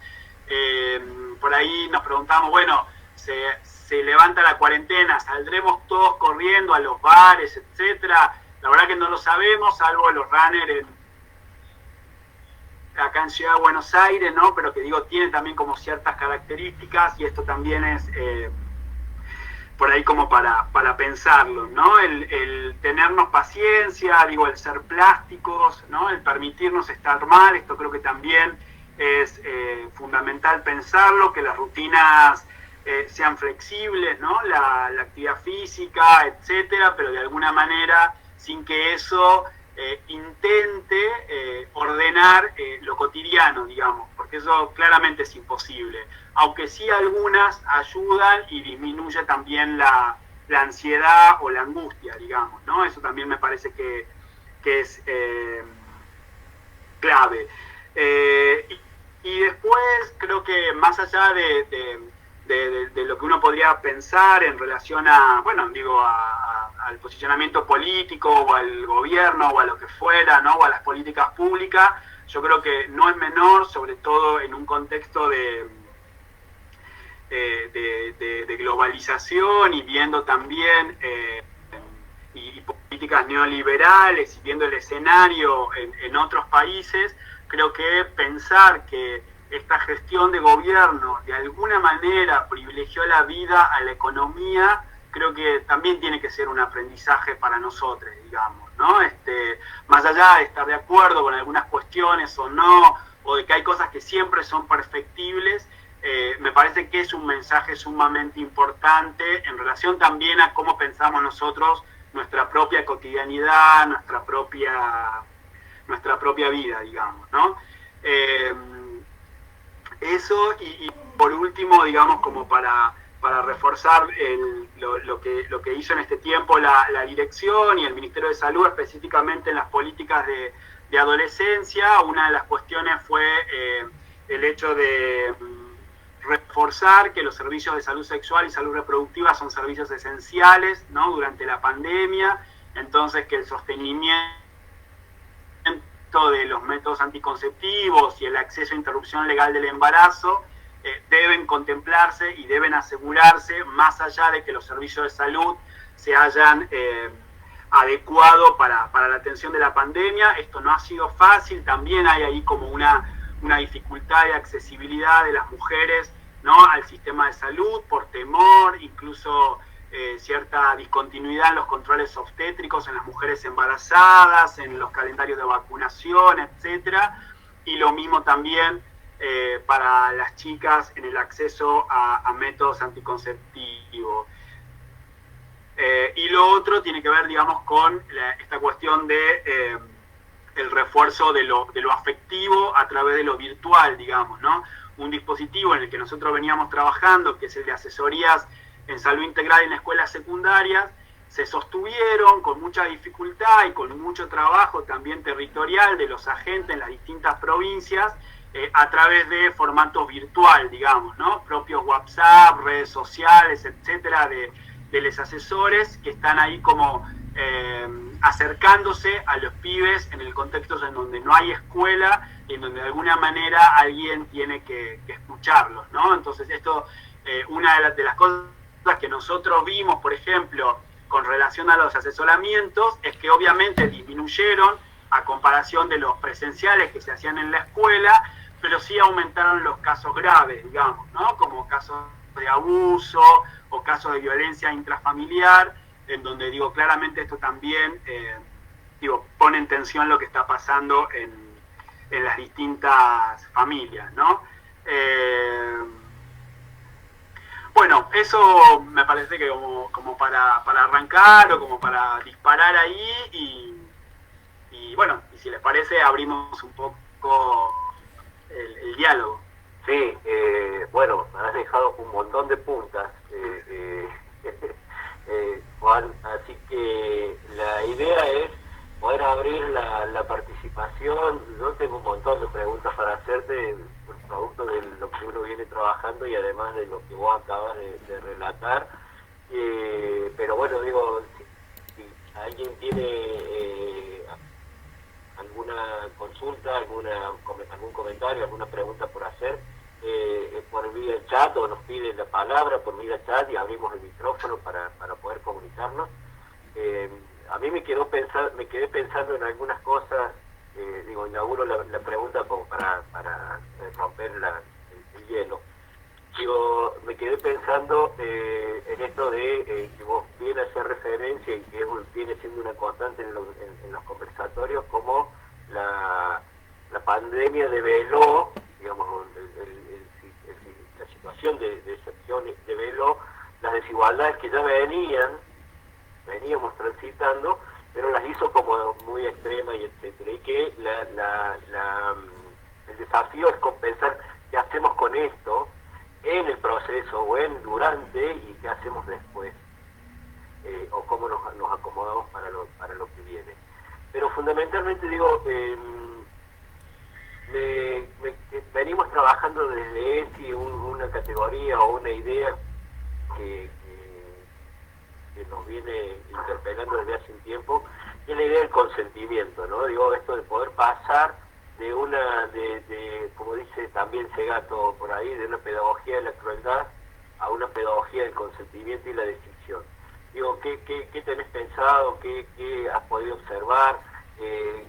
Por ahí nos preguntamos, bueno, se levanta la cuarentena, ¿saldremos todos corriendo a los bares, etcétera? La verdad que no lo sabemos, salvo los runners acá en Ciudad de Buenos Aires, ¿no? Pero que digo, tiene también como ciertas características y esto también es por ahí como para pensarlo, ¿no? El tenernos paciencia, digo, el ser plásticos, ¿no? El permitirnos estar mal, esto creo que también es fundamental pensarlo, que las rutinas sean flexibles, ¿no? La actividad física, etcétera, pero de alguna manera sin que eso intente ordenar lo cotidiano, digamos, porque eso claramente es imposible, aunque sí algunas ayudan y disminuye también la ansiedad o la angustia, digamos, ¿no? Eso también me parece que es clave. Y después creo que más allá de lo que uno podría pensar en relación a, bueno, digo, al posicionamiento político o al gobierno o a lo que fuera, ¿no? O a las políticas públicas, yo creo que no es menor, sobre todo en un contexto de globalización y viendo también y políticas neoliberales y viendo el escenario en otros países, creo que pensar que esta gestión de gobierno de alguna manera privilegió la vida a la economía, creo que también tiene que ser un aprendizaje para nosotros, digamos, ¿no? Más allá de estar de acuerdo con algunas cuestiones o no, o de que hay cosas que siempre son perfectibles, me parece que es un mensaje sumamente importante en relación también a cómo pensamos nosotros nuestra propia cotidianidad, nuestra propia vida, digamos, ¿no? Eso, y por último, digamos, como para reforzar lo que hizo en este tiempo la dirección y el Ministerio de Salud, específicamente en las políticas de adolescencia, una de las cuestiones fue el hecho de reforzar que los servicios de salud sexual y salud reproductiva son servicios esenciales, ¿no?, durante la pandemia, entonces que el sostenimiento de los métodos anticonceptivos y el acceso a interrupción legal del embarazo deben contemplarse y deben asegurarse, más allá de que los servicios de salud se hayan adecuado para la atención de la pandemia. Esto no ha sido fácil, también hay ahí como una dificultad de accesibilidad de las mujeres, ¿no?, al sistema de salud por temor, incluso cierta discontinuidad en los controles obstétricos en las mujeres embarazadas, en los calendarios de vacunación, etcétera, y lo mismo también para las chicas en el acceso a métodos anticonceptivos. Y lo otro tiene que ver, digamos, con esta cuestión de el refuerzo de lo afectivo a través de lo virtual, digamos, ¿no? Un dispositivo en el que nosotros veníamos trabajando, que es el de asesorías en salud integral en escuelas secundarias, se sostuvieron con mucha dificultad y con mucho trabajo también territorial de los agentes en las distintas provincias, a través de formatos virtual, digamos, ¿no? Propios WhatsApp, redes sociales, etcétera, de los asesores que están ahí como acercándose a los pibes en el contexto en donde no hay escuela y en donde de alguna manera alguien tiene que escucharlos, ¿no? Entonces esto, una de las cosas que nosotros vimos, por ejemplo, con relación a los asesoramientos, es que obviamente disminuyeron a comparación de los presenciales que se hacían en la escuela, pero sí aumentaron los casos graves, digamos, ¿no? Como casos de abuso o casos de violencia intrafamiliar, en donde, digo, claramente esto también, pone en tensión lo que está pasando en las distintas familias, ¿no? Bueno, eso me parece que como para arrancar o como para disparar ahí y bueno, y si les parece abrimos un poco el diálogo.
Sí, bueno, me has dejado un montón de puntas, Juan, así que la idea es poder abrir la participación. Yo tengo un montón de preguntas para hacerte, producto de lo que uno viene trabajando y además de lo que vos acabas de relatar, pero bueno, digo, si alguien tiene alguna consulta, algún comentario, alguna pregunta por hacer, por vía chat, o nos pide la palabra por vía chat y abrimos el micrófono para poder comunicarnos. A mí me quedé pensando en algunas cosas, inauguro la pregunta como para romper el hielo. Me quedé pensando en esto de que vos bien hacer referencia y que viene siendo una constante en los conversatorios, como la pandemia develó, digamos, la situación de excepción develó las desigualdades que ya veníamos transitando, pero las hizo como muy extremas y etcétera, y que el desafío es compensar qué hacemos con esto en el proceso o durante, y qué hacemos después, o cómo nos acomodamos para lo que viene. Pero fundamentalmente venimos trabajando desde ESI una categoría o una idea que nos viene interpelando desde hace un tiempo, que es la idea del consentimiento, ¿no? Esto de poder pasar de como dice también Segato por ahí, de una pedagogía de la crueldad a una pedagogía del consentimiento y la decisión. ¿Qué tenés pensado? ¿Qué has podido observar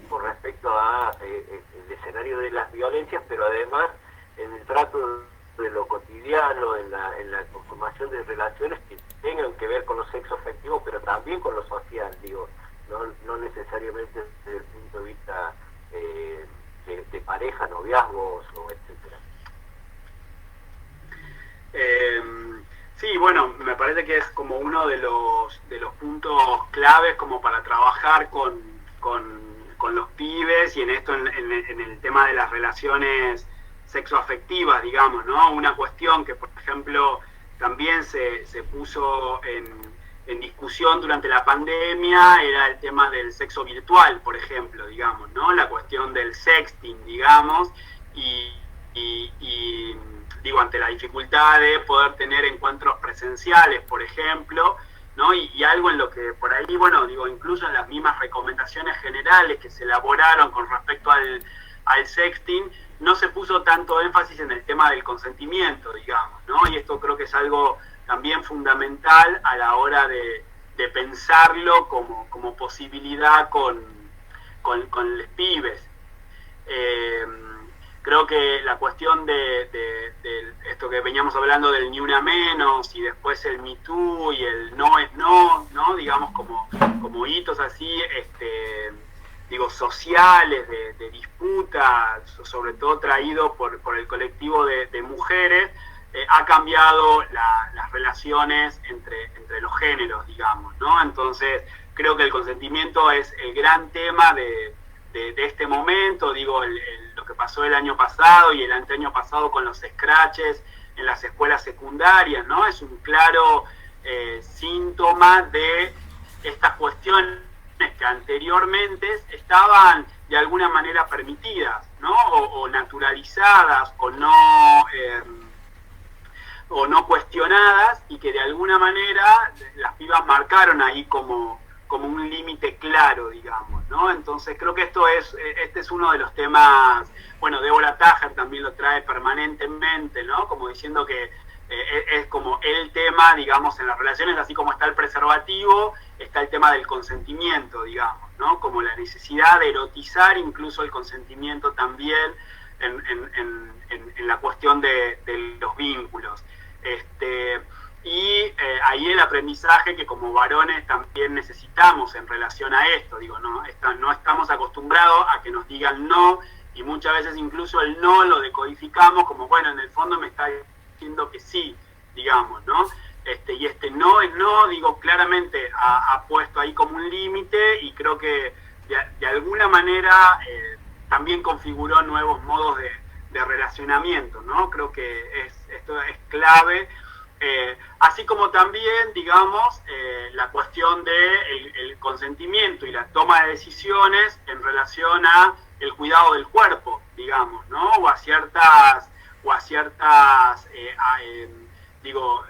con respecto a el escenario de las violencias, pero además en el trato de lo cotidiano, en la conformación de relaciones que tengan que ver con los sexos afectivos, pero también con lo social, no necesariamente desde el punto de vista de pareja, noviazgos o etcétera?
Sí, bueno, me parece que es como uno de los puntos claves como para trabajar con los pibes, y en esto, en el tema de las relaciones sexoafectivas, digamos, ¿no? Una cuestión que, por ejemplo, también se puso en discusión durante la pandemia era el tema del sexo virtual, por ejemplo, digamos, ¿no? La cuestión del sexting, digamos, y digo, ante la dificultad de poder tener encuentros presenciales, por ejemplo, ¿no? Y algo en lo que por ahí, bueno, digo, incluso en las mismas recomendaciones generales que se elaboraron con respecto al sexting, no se puso tanto énfasis en el tema del consentimiento, digamos, ¿no? Y esto creo que es algo también fundamental a la hora de pensarlo como posibilidad con los pibes. Creo que la cuestión de esto que veníamos hablando del ni una menos y después el Me Too y el no es no, ¿no? Digamos como hitos así, digo, sociales, de disputa, sobre todo traído por el colectivo de mujeres, ha cambiado las relaciones entre los géneros, digamos, ¿no? Entonces, creo que el consentimiento es el gran tema de este momento, digo, lo que pasó el año pasado y el anteaño pasado con los scratches en las escuelas secundarias, ¿no? Es un claro síntoma de estas cuestiones que anteriormente estaban de alguna manera permitidas, ¿no? O naturalizadas, o no cuestionadas, y que de alguna manera las pibas marcaron ahí como un límite claro, digamos, ¿no? Entonces creo que este es uno de los temas, bueno, Débora Tájer también lo trae permanentemente, ¿no? Como diciendo que es como el tema, digamos, en las relaciones, así como está el preservativo, está el tema del consentimiento, digamos, ¿no? Como la necesidad de erotizar incluso el consentimiento también en la cuestión de los vínculos. Y ahí el aprendizaje que como varones también necesitamos en relación a esto, digo, no estamos acostumbrados a que nos digan no, y muchas veces incluso el no lo decodificamos como, bueno, en el fondo me está diciendo que sí, digamos, ¿no? Y no es no, digo, claramente ha puesto ahí como un límite, y creo que de alguna manera también configuró nuevos modos de relacionamiento, ¿no? Creo que esto es clave. Así como también, digamos, la cuestión del consentimiento y la toma de decisiones en relación a el cuidado del cuerpo, digamos, ¿no? O a ciertas digo,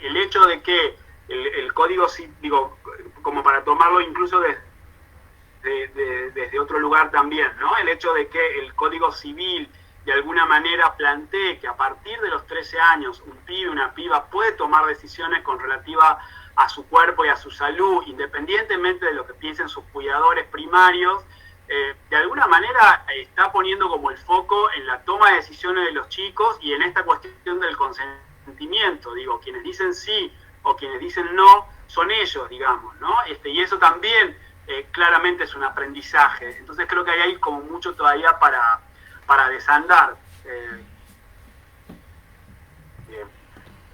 el hecho de que el código, digo, como para tomarlo incluso desde otro lugar también, ¿no? El hecho de que el Código Civil de alguna manera plantee que a partir de los 13 años un pibe, una piba puede tomar decisiones con relativa a su cuerpo y a su salud, independientemente de lo que piensen sus cuidadores primarios, de alguna manera está poniendo como el foco en la toma de decisiones de los chicos y en esta cuestión del consentimiento. Digo, quienes dicen sí o quienes dicen no son ellos, digamos, ¿no? Y eso también claramente es un aprendizaje. Entonces creo que ahí hay como mucho todavía para desandar.
Bien,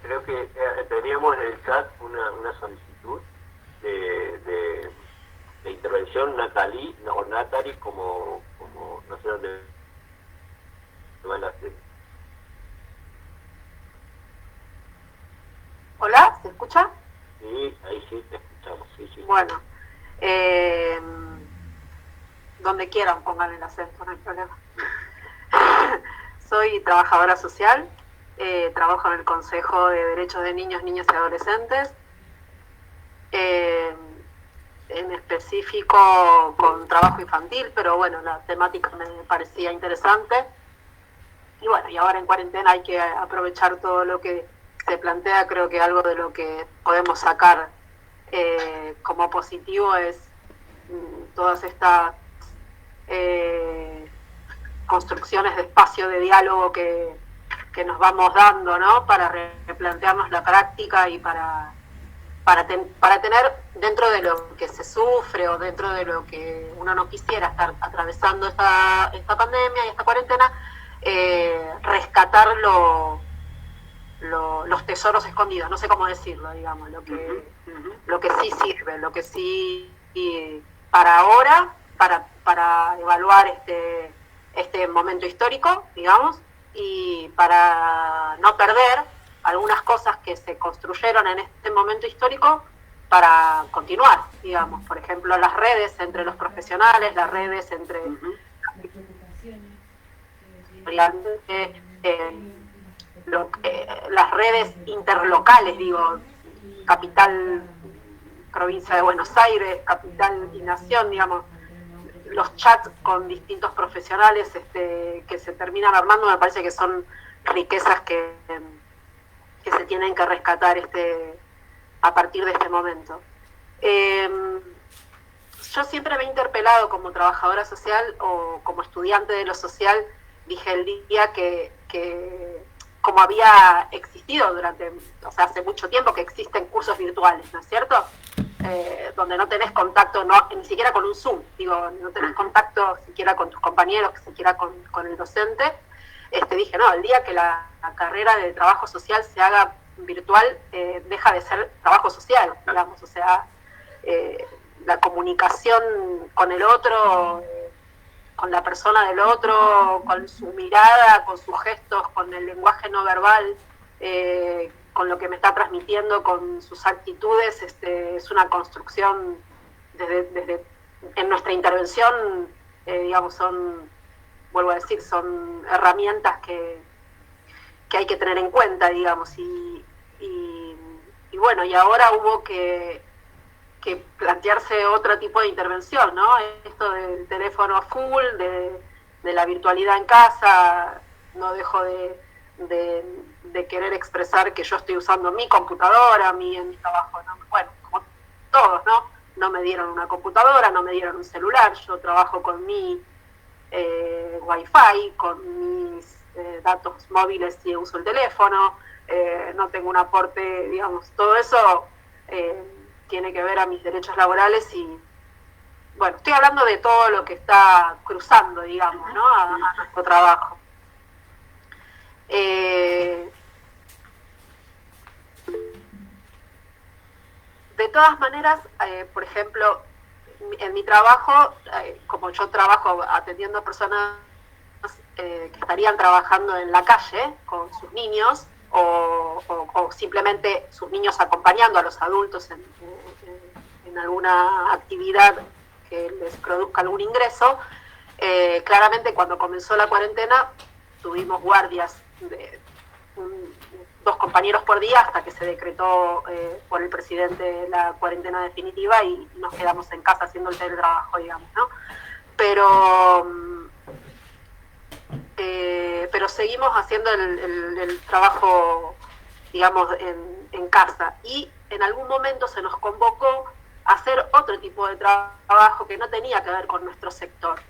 creo que teníamos en el chat una solicitud de intervención, Natalie como no sé dónde va la hacer.
Hola, ¿se escucha?
Sí, ahí sí te escuchamos, sí.
Bueno, donde quieran pongan el acento, no hay problema. Soy trabajadora social, trabajo en el Consejo de Derechos de Niños, Niñas y Adolescentes, en específico con trabajo infantil, pero bueno, la temática me parecía interesante. Y bueno, y ahora en cuarentena hay que aprovechar todo lo que se plantea. Creo que algo de lo que podemos sacar como positivo es todas estas construcciones de espacio de diálogo que nos vamos dando, ¿no? Para replantearnos la práctica y para tener, dentro de lo que se sufre o dentro de lo que uno no quisiera estar atravesando esta pandemia y esta cuarentena, rescatar los tesoros escondidos, no sé cómo decirlo, digamos, lo que sí sirve, lo que sí para ahora, para evaluar este momento histórico, digamos, y para no perder algunas cosas que se construyeron en este momento histórico para continuar, digamos, por ejemplo, las redes entre los profesionales, las redes entre las redes interlocales, digo, capital, provincia de Buenos Aires, capital y nación, digamos, los chats con distintos profesionales que se terminan armando, me parece que son riquezas que se tienen que rescatar a partir de este momento. Yo siempre me he interpelado como trabajadora social o como estudiante de lo social, dije el día que como había existido hace mucho tiempo que existen cursos virtuales, ¿no es cierto? Donde no tenés contacto, ni siquiera con un Zoom, digo, no tenés contacto siquiera con tus compañeros, siquiera con el docente. Dije, no, el día que la carrera de trabajo social se haga virtual, deja de ser trabajo social, digamos, o sea, la comunicación con el otro, con la persona del otro, con su mirada, con sus gestos, con el lenguaje no verbal, con lo que me está transmitiendo, con sus actitudes, es una construcción desde en nuestra intervención, digamos, vuelvo a decir, son herramientas que hay que tener en cuenta, digamos, y bueno, y ahora hubo que plantearse otro tipo de intervención, ¿no? Esto del teléfono full, de la virtualidad en casa, no dejo de querer expresar que yo estoy usando mi computadora, en mi trabajo, ¿no? Bueno, como todos, ¿no? No me dieron una computadora, no me dieron un celular, yo trabajo con mi Wi-Fi, con mis datos móviles y uso el teléfono, no tengo un aporte, digamos, todo eso tiene que ver a mis derechos laborales y, bueno, estoy hablando de todo lo que está cruzando, digamos, ¿no? A nuestro trabajo. De todas maneras, por ejemplo, en mi trabajo, como yo trabajo atendiendo a personas que estarían trabajando en la calle con sus niños o simplemente sus niños acompañando a los adultos en alguna actividad que les produzca algún ingreso, claramente cuando comenzó la cuarentena tuvimos guardias de 2 compañeros por día hasta que se decretó por el presidente la cuarentena definitiva y nos quedamos en casa haciendo el teletrabajo, digamos, ¿no? Pero seguimos haciendo el trabajo, digamos, en casa, y en algún momento se nos convocó a hacer otro tipo de trabajo que no tenía que ver con nuestro sector,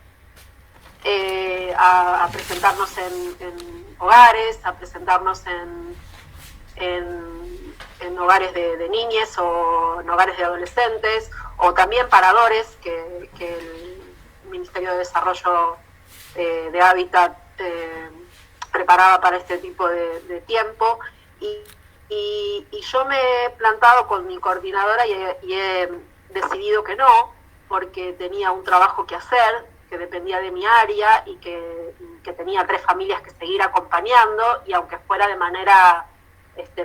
a presentarnos en hogares, a presentarnos en hogares de niñes o en hogares de adolescentes, o también paradores que el Ministerio de Desarrollo de Hábitat preparaba para este tipo de tiempo, y yo me he plantado con mi coordinadora y he decidido que no, porque tenía un trabajo que hacer, que dependía de mi área y que tenía 3 familias que seguir acompañando, y aunque fuera de manera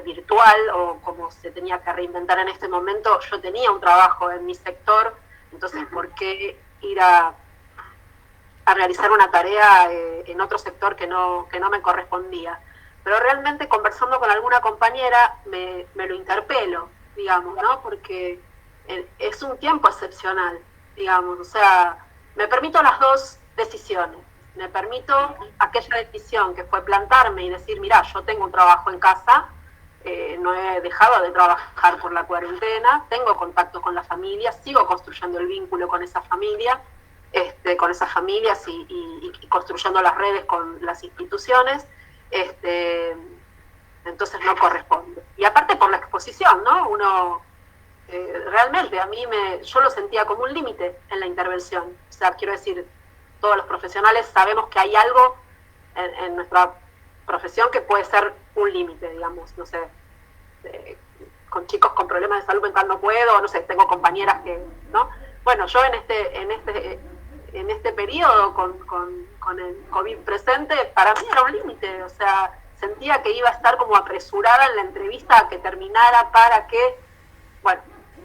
virtual o como se tenía que reinventar en este momento, yo tenía un trabajo en mi sector, entonces ¿por qué ir a realizar una tarea en otro sector que no me correspondía? Pero realmente conversando con alguna compañera me lo interpelo, digamos, ¿no? Porque es un tiempo excepcional, digamos, o sea, me permito las 2 decisiones. Me permito aquella decisión que fue plantarme y decir, mirá, yo tengo un trabajo en casa, no he dejado de trabajar por la cuarentena, tengo contacto con la familia, sigo construyendo el vínculo con esa familia, con esas familias y construyendo las redes con las instituciones, entonces no corresponde. Y aparte por la exposición, ¿no? Uno realmente yo lo sentía como un límite en la intervención. O sea, quiero decir, todos los profesionales sabemos que hay algo en nuestra profesión que puede ser un límite, digamos, no sé, con chicos con problemas de salud mental no puedo, no sé, tengo compañeras que, ¿no? Bueno, yo en en este periodo con el COVID presente, para mí era un límite, o sea, sentía que iba a estar como apresurada en la entrevista a que terminara para que, bueno,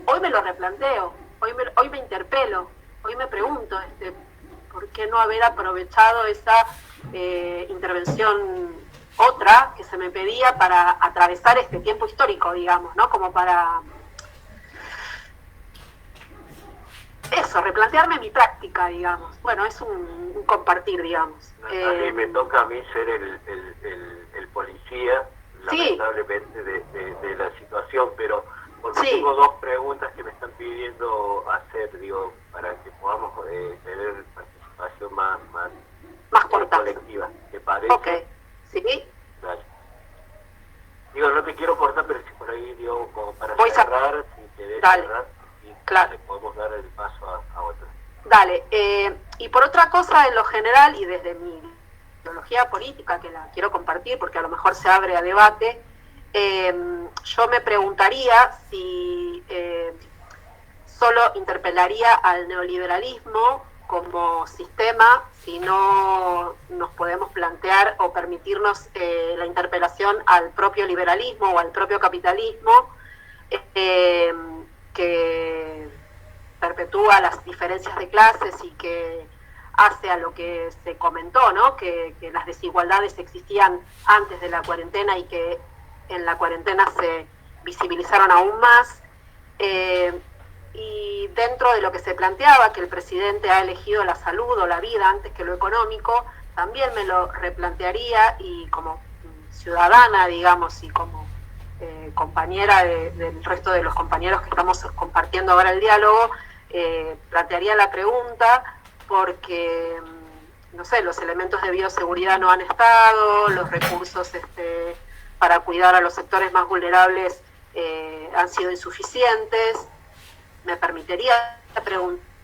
hoy me lo replanteo, hoy me interpelo, hoy me pregunto, ¿por qué no haber aprovechado esa intervención otra que se me pedía para atravesar este tiempo histórico, digamos, ¿no? Como para eso, replantearme mi práctica, digamos. Bueno, es un compartir, digamos.
Natalia, me toca a mí ser el policía,
sí,
lamentablemente, de la situación, pero porque
sí,
tengo dos preguntas que me están pidiendo hacer, digo, para que podamos tener participación más
corta.
colectiva. ¿Te parece?
Ok, sí.
Dale. Digo, no te quiero cortar, pero si por ahí, digo, como para
Voy
cerrar, si querés
Dale.
cerrar, y
Claro.
le podemos dar el paso a otro.
Dale, y por otra cosa, en lo general, y desde mi ideología política, que la quiero compartir porque a lo mejor se abre a debate, yo me preguntaría si solo interpelaría al neoliberalismo como sistema, si no nos podemos plantear o permitirnos la interpelación al propio liberalismo o al propio capitalismo, que perpetúa las diferencias de clases y que hace a lo que se comentó, ¿no? Que las desigualdades existían antes de la cuarentena y que en la cuarentena se visibilizaron aún más. Y dentro de lo que se planteaba, que el presidente ha elegido la salud o la vida antes que lo económico, también me lo replantearía y como ciudadana, digamos, y como compañera del resto de los compañeros que estamos compartiendo ahora el diálogo, plantearía la pregunta porque, no sé, los elementos de bioseguridad no han estado, los recursos para cuidar a los sectores más vulnerables han sido insuficientes. Me permitiría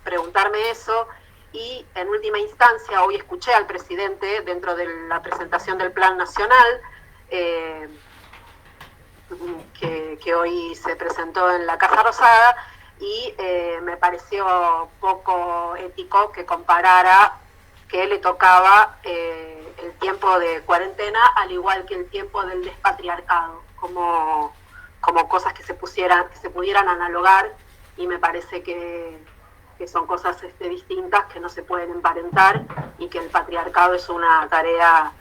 preguntarme eso y en última instancia hoy escuché al presidente dentro de la presentación del Plan Nacional que hoy se presentó en la Casa Rosada y me pareció poco ético que comparara que le tocaba el tiempo de cuarentena al igual que el tiempo del despatriarcado, como cosas que se pudieran analogar, y me parece que son cosas distintas que no se pueden emparentar y que el patriarcado es una tarea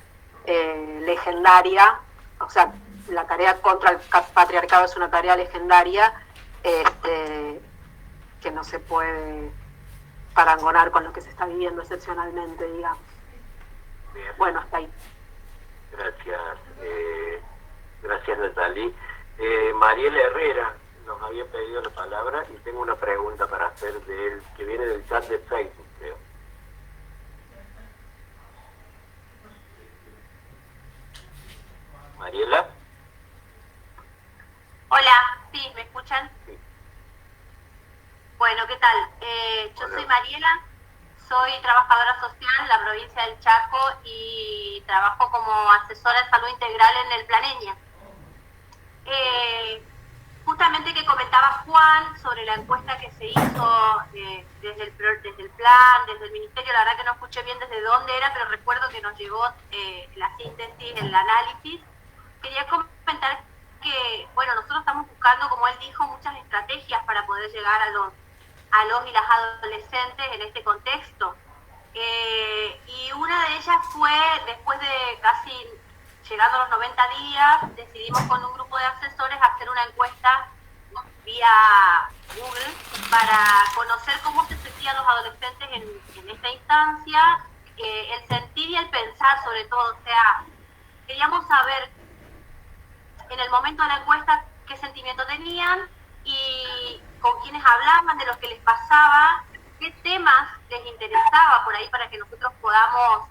legendaria, o sea, la tarea contra el patriarcado es una tarea legendaria que no se puede parangonar con lo que se está viviendo excepcionalmente, digamos.
Bien.
Bueno, hasta ahí.
Gracias Natalie. Mariela Herrera nos había pedido la palabra y tengo una pregunta para hacer de él, que viene del chat de Facebook, creo. Mariela.
Hola, sí, ¿me escuchan?
Sí.
Bueno, ¿qué tal? Yo soy Mariela, soy trabajadora social en la provincia del Chaco y trabajo como asesora de salud integral en el Planeña. Justamente que comentaba Juan sobre la encuesta que se hizo desde el plan, desde el ministerio, la verdad que no escuché bien desde dónde era, pero recuerdo que nos llegó la síntesis, el análisis. Quería comentar que, bueno, nosotros estamos buscando, como él dijo, muchas estrategias para poder llegar a los y las adolescentes en este contexto. Y una de ellas fue, después de casi llegando a los 90 días, decidimos con un grupo de asesores hacer una encuesta vía Google para conocer cómo se sentían los adolescentes en esta instancia, el sentir y el pensar sobre todo. O sea, queríamos saber en el momento de la encuesta qué sentimiento tenían y con quiénes hablaban, de lo que les pasaba, qué temas les interesaba por ahí para que nosotros podamos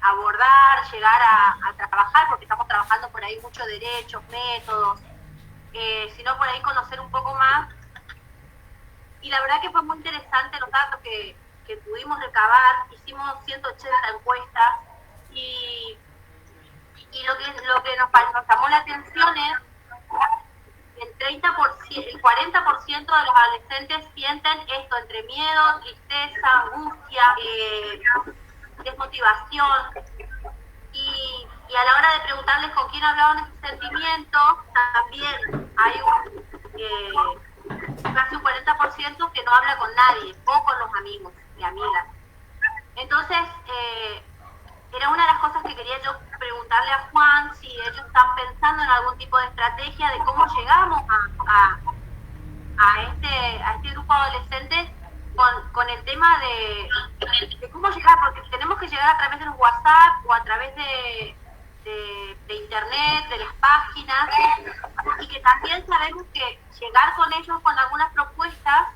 abordar, llegar a trabajar, porque estamos trabajando por ahí muchos derechos, métodos, sino por ahí conocer un poco más. Y la verdad que fue muy interesante los datos que pudimos recabar. Hicimos 180 encuestas y lo que nos llamó la atención es el 40% de los adolescentes sienten esto entre miedo, tristeza, angustia, desmotivación. Y a la hora de preguntarles con quién hablaban de ese sentimiento, también hay casi un 40% que no habla con nadie, o con los amigos y amigas. Entonces, era una de las cosas que quería yo preguntarle a Juan, si ellos están pensando en algún tipo de estrategia de cómo llegamos a este grupo de adolescentes con el tema de cómo llegar, porque tenemos que llegar a través de los WhatsApp o a través de internet, de las páginas, y que también sabemos que llegar con ellos con algunas propuestas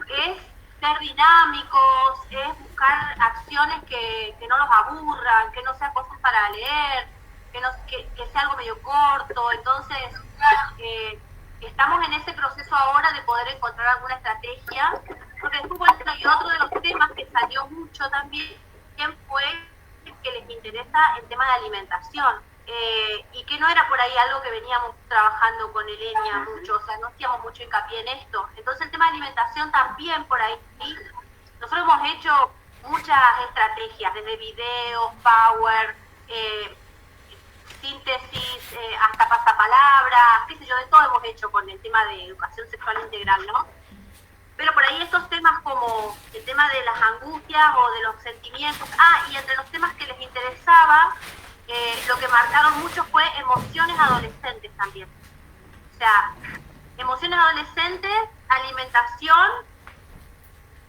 es ser dinámicos, es buscar acciones que no los aburran, que no sean cosas para leer, que sea algo medio corto. Entonces, estamos en ese proceso ahora de poder encontrar alguna estrategia, porque después, bueno, y otro de los temas que salió mucho también fue que les interesa el tema de alimentación, y que no era por ahí algo que veníamos trabajando con Elenia mucho, o sea, no hacíamos mucho hincapié en esto. Entonces el tema de alimentación también por ahí, ¿sí? Nosotros hemos hecho muchas estrategias, desde videos, power, síntesis, hasta pasapalabras, qué sé yo, de todo hemos hecho con el tema de educación sexual integral, ¿no? Pero por ahí estos temas como el tema de las angustias o de los sentimientos, y entre los temas que les interesaba, lo que marcaron mucho fue emociones adolescentes también. O sea, emociones adolescentes, alimentación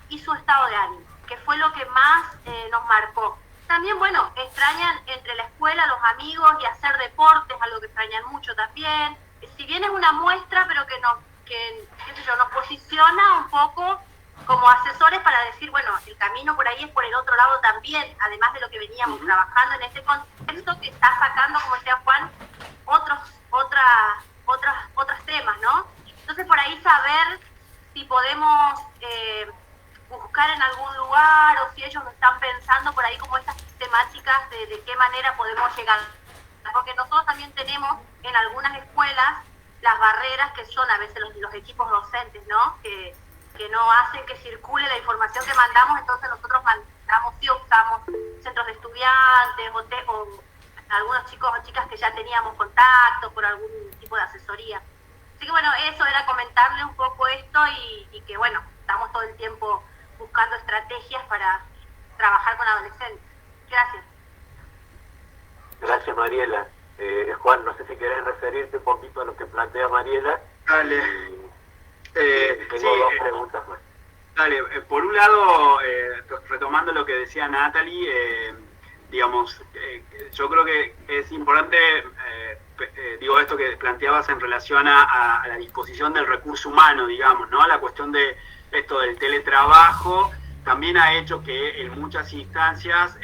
y su estado de ánimo, que fue lo que más nos marcó. También, bueno, extrañan entre la escuela, los amigos y hacer deportes, algo que extrañan mucho también. Si bien es una muestra, pero que qué sé yo, nos posiciona un poco como asesores para decir, bueno, el camino por ahí es por el otro lado también, además de lo que veníamos trabajando en este contexto, que está sacando, como decía Juan, otros temas, ¿no? Entonces, por ahí saber si podemos buscar en algún lugar, o si ellos lo están pensando por ahí como estas temáticas de qué manera podemos llegar. Porque nosotros también tenemos en algunas escuelas las barreras que son a veces los equipos docentes, ¿no? Que no hacen que circule la información que mandamos, entonces nosotros mandamos, sí, usamos centros de estudiantes o algunos chicos o chicas que ya teníamos contacto por algún tipo de asesoría. Así que bueno, eso era comentarle un poco esto y que bueno, estamos todo el tiempo buscando estrategias para trabajar con adolescentes. Gracias.
Gracias, Mariela. Juan, no sé si querés referirte un poquito a lo que plantea Mariela.
Dale.
Tengo dos preguntas más.
Dale, por un lado, retomando lo que decía Natalie, digamos, yo creo que es importante, digo, esto que planteabas en relación a la disposición del recurso humano, digamos, ¿no? La cuestión de esto del teletrabajo también ha hecho que en muchas instancias,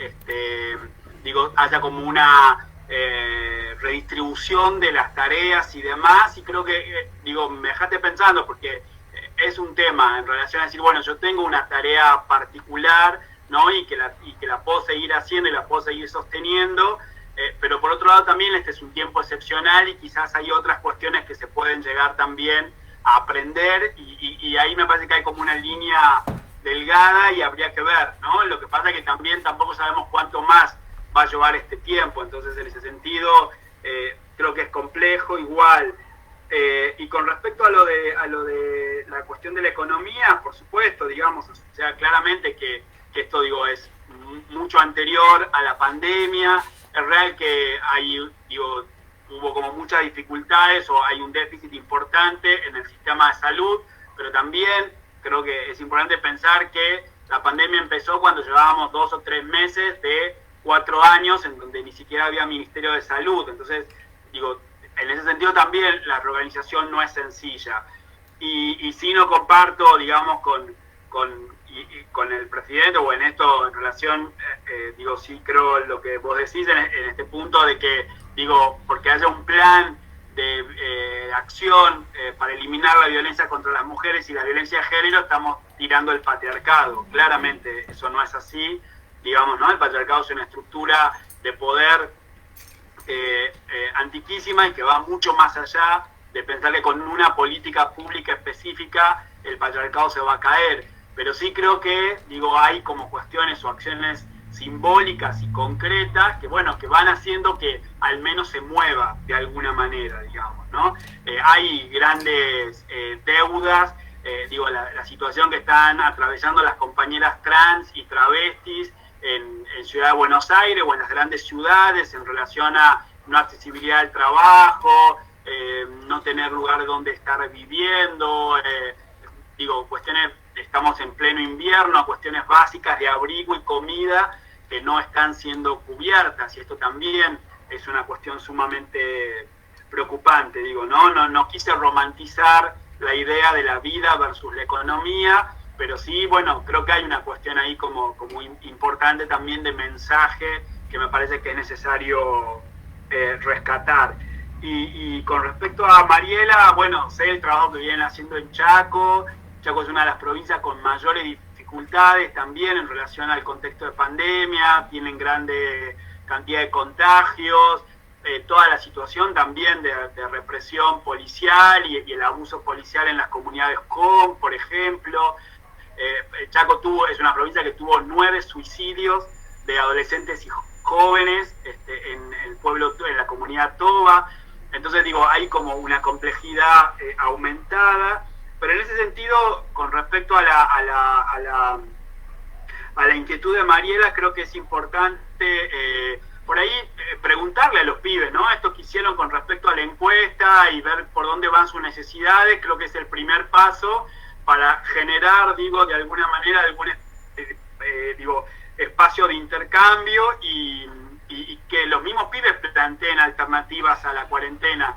digo, haya como una redistribución de las tareas y demás, y creo que, digo, me dejaste pensando, porque es un tema en relación a decir, bueno, yo tengo una tarea particular, ¿no? Y que la puedo seguir haciendo y la puedo seguir sosteniendo, pero por otro lado también este es un tiempo excepcional y quizás hay otras cuestiones que se pueden llegar también a aprender, y ahí me parece que hay como una línea delgada y habría que ver, ¿no? Lo que pasa es que también tampoco sabemos cuánto más va a llevar este tiempo, entonces en ese sentido creo que es complejo igual. Y con respecto a lo de la cuestión de la economía, por supuesto, digamos, o sea, claramente que esto, digo, es mucho anterior a la pandemia. Es real que hay, digo, hubo como muchas dificultades o hay un déficit importante en el sistema de salud, pero también creo que es importante pensar que la pandemia empezó cuando llevábamos 2 o 3 meses de 4 años en donde ni siquiera había Ministerio de Salud. Entonces, digo, en ese sentido también la reorganización no es sencilla. Y sí no comparto, digamos, con el presidente, o en esto en relación, digo, sí creo lo que vos decís en este punto de que, digo, porque haya un plan de acción para eliminar la violencia contra las mujeres y la violencia de género, estamos tirando el patriarcado. Claramente eso no es así, digamos, ¿no? El patriarcado es una estructura de poder antiquísima y que va mucho más allá pensar que con una política pública específica el patriarcado se va a caer. Pero sí creo que, hay como cuestiones o acciones simbólicas y concretas que, que van haciendo que al menos se mueva de alguna manera, digamos, ¿no? Hay grandes deudas, la situación que están atravesando las compañeras trans y travestis en Ciudad de Buenos Aires o en las grandes ciudades en relación a no accesibilidad al trabajo, no tener lugar donde estar viviendo, cuestiones, estamos en pleno invierno, cuestiones básicas de abrigo y comida que no están siendo cubiertas, y esto también es una cuestión sumamente preocupante, no quise romantizar la idea de la vida versus la economía, pero sí, creo que hay una cuestión ahí como importante también de mensaje que me parece que es necesario rescatar. Y con respecto a Mariela, sé el trabajo que vienen haciendo en Chaco. Chaco es una de las provincias con mayores dificultades también en relación al contexto de pandemia, tienen grande cantidad de contagios, toda la situación también de represión policial y el abuso policial en las comunidades COM, por ejemplo. Chaco es una provincia que tuvo 9 suicidios de adolescentes y jóvenes en el pueblo, en la comunidad Toba. Entonces hay como una complejidad aumentada, pero en ese sentido, con respecto a la inquietud de Mariela, creo que es importante por ahí preguntarle a los pibes, ¿no? Esto que hicieron con respecto a la encuesta y ver por dónde van sus necesidades, creo que es el primer paso para generar, de alguna manera, algún espacio de intercambio y que los mismos pibes planteen alternativas a la cuarentena.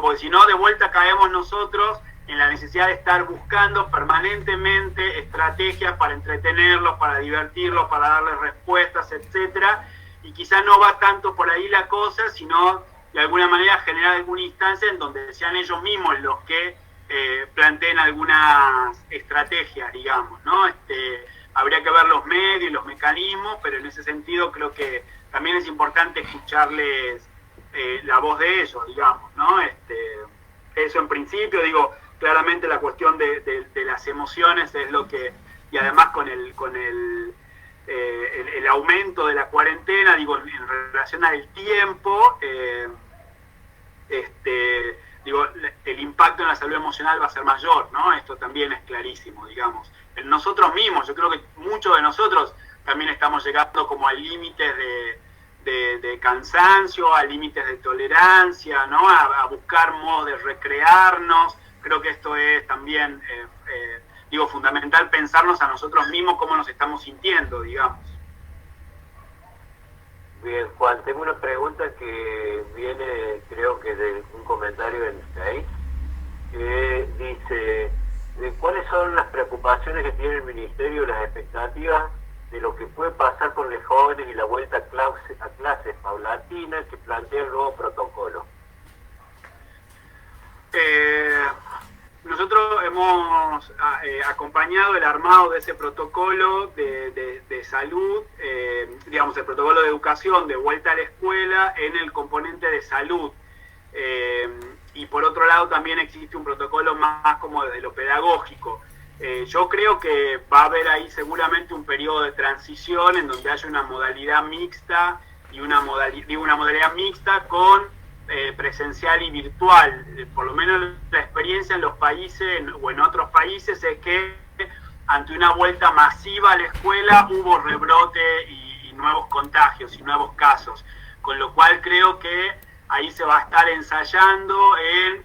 Porque si no, de vuelta caemos nosotros en la necesidad de estar buscando permanentemente estrategias para entretenerlos, para divertirlos, para darles respuestas, etcétera, y quizás no va tanto por ahí la cosa, sino de alguna manera generar alguna instancia en donde sean ellos mismos los que planteen algunas estrategias, digamos, ¿no? Habría que ver los medios y los mecanismos, pero en ese sentido creo que también es importante escucharles la voz de ellos, digamos, ¿no? Eso en principio, claramente la cuestión de las emociones es lo que, y además con el aumento de la cuarentena, en relación al tiempo, el impacto en la salud emocional va a ser mayor, ¿no? Esto también es clarísimo, digamos. En nosotros mismos, yo creo que muchos de nosotros también estamos llegando como a límites de cansancio, a límites de tolerancia, ¿no? A buscar modos de recrearnos. Creo que esto es también, fundamental pensarnos a nosotros mismos cómo nos estamos sintiendo, digamos.
Bien, Juan, tengo una pregunta que viene, creo que de un comentario en Facebook, que dice, ¿cuáles son las preocupaciones que tiene el Ministerio y las expectativas de lo que puede pasar con los jóvenes y la vuelta a clases paulatina que plantea el nuevo protocolo?
Nosotros hemos acompañado el armado de ese protocolo de salud, el protocolo de educación de vuelta a la escuela en el componente de salud. Y por otro lado también existe un protocolo más como desde lo pedagógico. Yo creo que va a haber ahí seguramente un periodo de transición en donde haya una modalidad mixta y una modalidad mixta con presencial y virtual. Por lo menos la experiencia en los países o en otros países es que ante una vuelta masiva a la escuela hubo rebrote y nuevos contagios y nuevos casos, con lo cual creo que ahí se va a estar ensayando en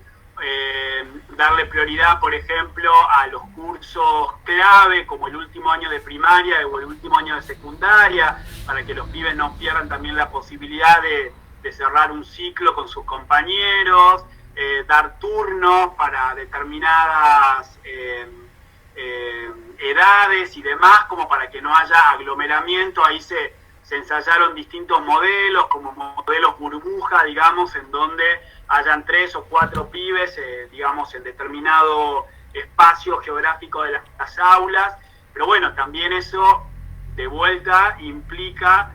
darle prioridad, por ejemplo, a los cursos clave como el último año de primaria o el último año de secundaria, para que los pibes no pierdan también la posibilidad de cerrar un ciclo con sus compañeros, dar turnos para determinadas edades y demás, como para que no haya aglomeramiento. Ahí se ensayaron distintos modelos, como modelos burbuja, digamos, en donde hayan 3 o 4 pibes, en determinado espacio geográfico de las aulas. Pero bueno, también eso, de vuelta, implica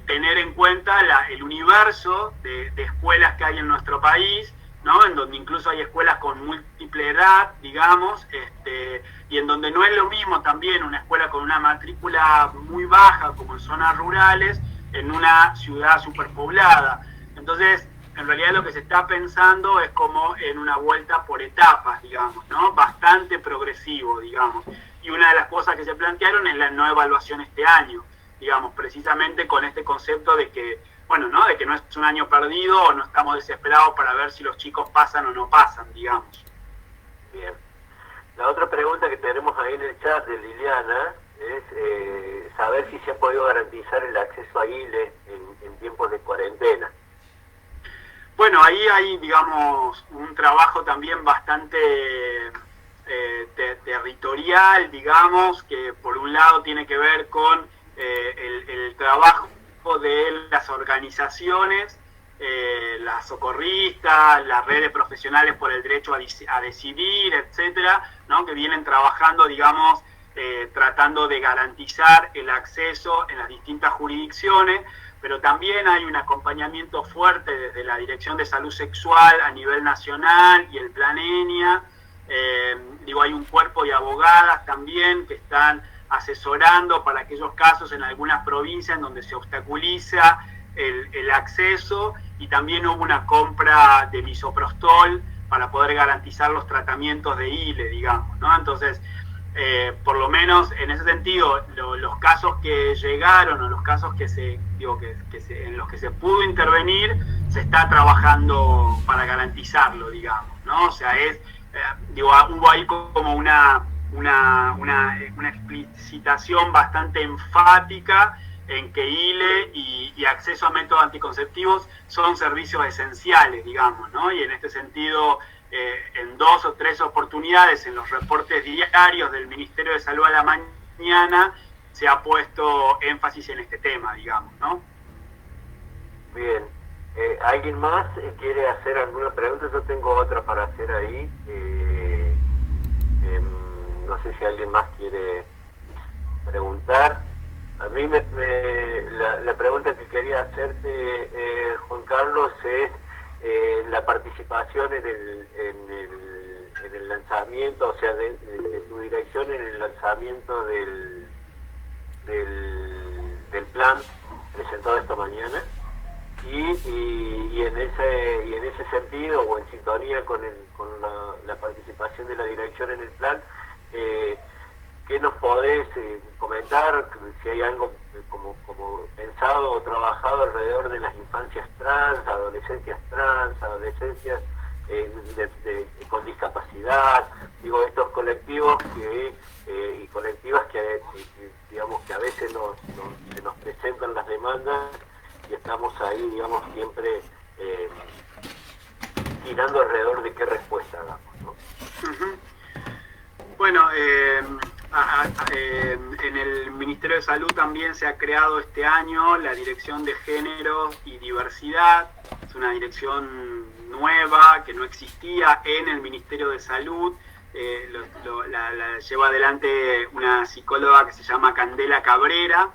tener en cuenta el universo de escuelas que hay en nuestro país, ¿no? En donde incluso hay escuelas con múltiple edad, digamos, y en donde no es lo mismo también una escuela con una matrícula muy baja, como en zonas rurales, en una ciudad superpoblada. Entonces, en realidad lo que se está pensando es como en una vuelta por etapas, digamos, ¿no? Bastante progresivo, digamos. Y una de las cosas que se plantearon es la no evaluación este año, digamos, precisamente con este concepto de que, bueno, ¿no? De que no es un año perdido o no estamos desesperados para ver si los chicos pasan o no pasan, digamos.
Bien. La otra pregunta que tenemos ahí en el chat de Liliana es saber si se ha podido garantizar el acceso a ILE en tiempos de cuarentena.
Bueno, ahí hay, digamos, un trabajo también bastante territorial, digamos, que por un lado tiene que ver con el trabajo de las organizaciones, las socorristas, las redes profesionales por el derecho a decidir, etcétera, ¿no? Que vienen trabajando, digamos, tratando de garantizar el acceso en las distintas jurisdicciones, pero también hay un acompañamiento fuerte desde la Dirección de Salud Sexual a nivel nacional y el Plan ENIA. Hay un cuerpo de abogadas también que están asesorando para aquellos casos en algunas provincias en donde se obstaculiza el acceso, y también hubo una compra de misoprostol para poder garantizar los tratamientos de ILE, digamos, ¿no? Entonces, por lo menos en ese sentido, los casos que llegaron o los casos en los que se pudo intervenir, se está trabajando para garantizarlo, digamos, ¿no? O sea, hubo ahí como una explicitación bastante enfática en que ILE y acceso a métodos anticonceptivos son servicios esenciales, digamos, ¿no? Y en este sentido, en 2 o 3 oportunidades en los reportes diarios del Ministerio de Salud a la mañana se ha puesto énfasis en este tema, digamos, ¿no?
Bien. ¿Alguien más quiere hacer alguna pregunta? Yo tengo otra para hacer ahí. No sé si alguien más quiere preguntar. A mí la pregunta que quería hacerte, Juan Carlos, es la participación en el lanzamiento, o sea, de tu dirección en el lanzamiento del plan presentado esta mañana, y en ese sentido, o en sintonía con la participación de la dirección en el plan, ¿qué nos podés comentar? Si hay algo como pensado o trabajado alrededor de las infancias trans, adolescencias con discapacidad, estos colectivos y colectivas que digamos que a veces se nos presentan las demandas y estamos ahí, digamos, siempre girando alrededor de qué respuesta damos, ¿no?
Uh-huh. Bueno, en el Ministerio de Salud también se ha creado este año la Dirección de Género y Diversidad. Es una dirección nueva que no existía en el Ministerio de Salud. La lleva adelante una psicóloga que se llama Candela Cabrera,